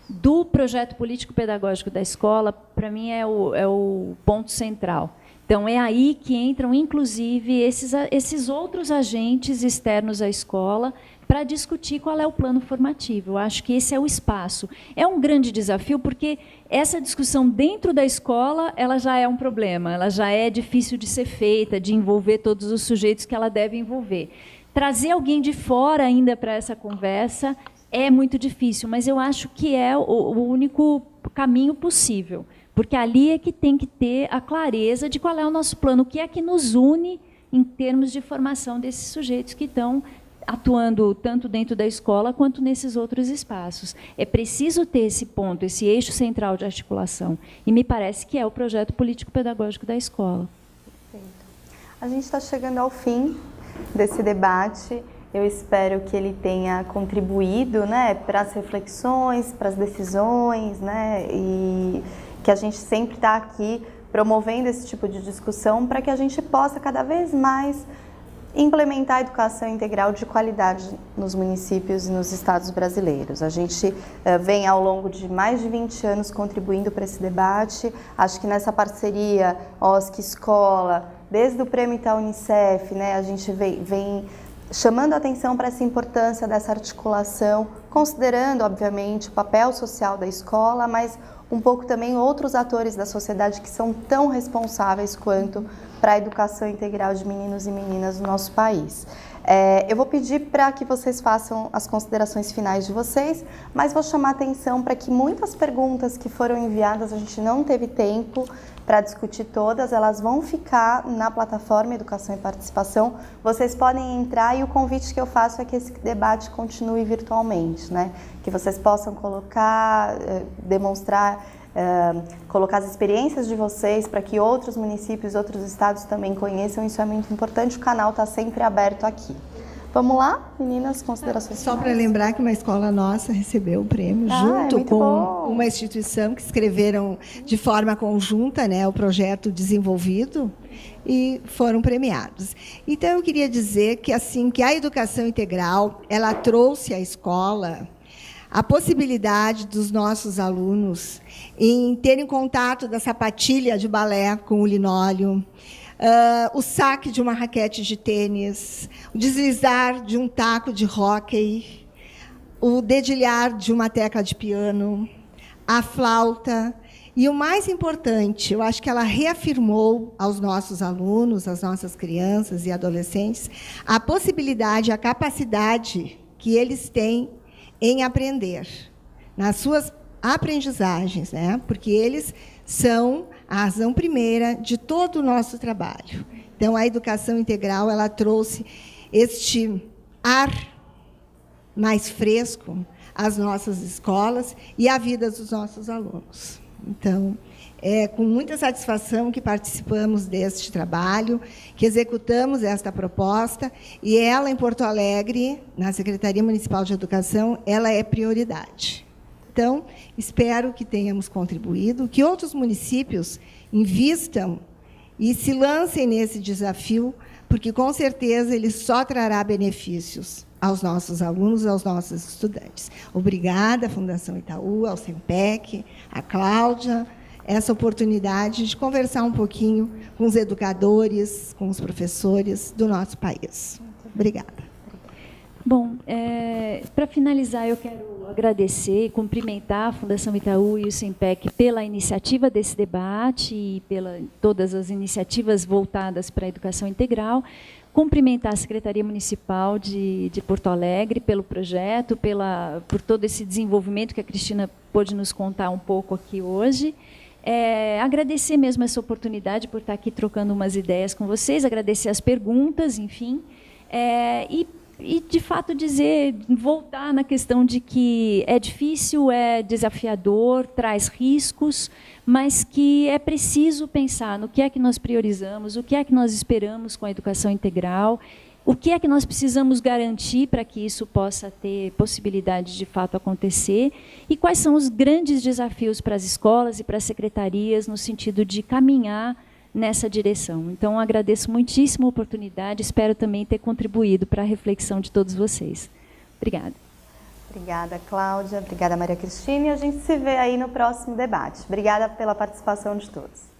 do projeto político-pedagógico da escola, para mim, é o ponto central. Então, é aí que entram, inclusive, esses outros agentes externos à escola para discutir qual é o plano formativo. Eu acho que esse é o espaço. É um grande desafio, porque essa discussão dentro da escola ela já é um problema, ela já é difícil de ser feita, de envolver todos os sujeitos que ela deve envolver. Trazer alguém de fora ainda para essa conversa é muito difícil, mas eu acho que é o único caminho possível, porque ali é que tem que ter a clareza de qual é o nosso plano, o que é que nos une em termos de formação desses sujeitos que estão atuando tanto dentro da escola quanto nesses outros espaços. É preciso ter esse ponto, esse eixo central de articulação, e me parece que é o projeto político-pedagógico da escola. A gente está chegando ao fim desse debate. Eu espero que ele tenha contribuído, né, para as reflexões, para as decisões, né, e que a gente sempre está aqui promovendo esse tipo de discussão para que a gente possa cada vez mais implementar a educação integral de qualidade nos municípios e nos estados brasileiros. A gente vem ao longo de mais de 20 anos contribuindo para esse debate. Acho que nessa parceria OSC Escola, desde o Prêmio Itaú Unicef, né, a gente vem chamando a atenção para essa importância dessa articulação, considerando, obviamente, o papel social da escola, mas um pouco também outros atores da sociedade que são tão responsáveis quanto para a educação integral de meninos e meninas no nosso país. Eu vou pedir para que vocês façam as considerações finais de vocês, mas vou chamar a atenção para que muitas perguntas que foram enviadas, a gente não teve tempo para discutir todas, elas vão ficar na plataforma Educação e Participação. Vocês podem entrar e o convite que eu faço é que esse debate continue virtualmente, né? Que vocês possam colocar, demonstrar, colocar as experiências de vocês para que outros municípios, outros estados também conheçam. Isso é muito importante, o canal está sempre aberto aqui. Vamos lá, meninas, considerações Só finais. para lembrar que uma escola nossa recebeu o prêmio junto com uma instituição que escreveram de forma conjunta, né, o projeto desenvolvido e foram premiados. Então, eu queria dizer que, assim, que a educação integral, ela trouxe à escola a possibilidade dos nossos alunos em terem contato da sapatilha de balé com o linóleo, o saque de uma raquete de tênis, o deslizar de um taco de hóquei, o dedilhar de uma tecla de piano, a flauta. E o mais importante, eu acho que ela reafirmou aos nossos alunos, às nossas crianças e adolescentes, a possibilidade, a capacidade que eles têm em aprender, nas suas aprendizagens, né? Porque eles são a razão primeira de todo o nosso trabalho. Então, a educação integral, ela trouxe este ar mais fresco às nossas escolas e à vida dos nossos alunos. Então, é com muita satisfação que participamos deste trabalho, que executamos esta proposta, e ela, em Porto Alegre, na Secretaria Municipal de Educação, ela é prioridade. Então, espero que tenhamos contribuído, que outros municípios invistam e se lancem nesse desafio, porque, com certeza, ele só trará benefícios aos nossos alunos, aos nossos estudantes. Obrigada, Fundação Itaú, ao SEMPEC, à Cláudia, essa oportunidade de conversar um pouquinho com os educadores, com os professores do nosso país. Obrigada. Bom, para finalizar, eu quero agradecer e cumprimentar a Fundação Itaú e o SEMPEC pela iniciativa desse debate e pela todas as iniciativas voltadas para a educação integral, cumprimentar a Secretaria Municipal de Porto Alegre pelo projeto, por todo esse desenvolvimento que a Cristina pôde nos contar um pouco aqui hoje. Agradecer mesmo essa oportunidade por estar aqui trocando umas ideias com vocês, agradecer as perguntas, enfim, e, de fato, voltar na questão de que é difícil, é desafiador, traz riscos, mas que é preciso pensar no que é que nós priorizamos, o que é que nós esperamos com a educação integral, o que é que nós precisamos garantir para que isso possa ter possibilidade de fato acontecer e quais são os grandes desafios para as escolas e para as secretarias no sentido de caminhar nessa direção. Então, agradeço muitíssimo a oportunidade, espero também ter contribuído para a reflexão de todos vocês. Obrigada. Obrigada, Cláudia. Obrigada, Maria Cristina. E a gente se vê aí no próximo debate. Obrigada pela participação de todos.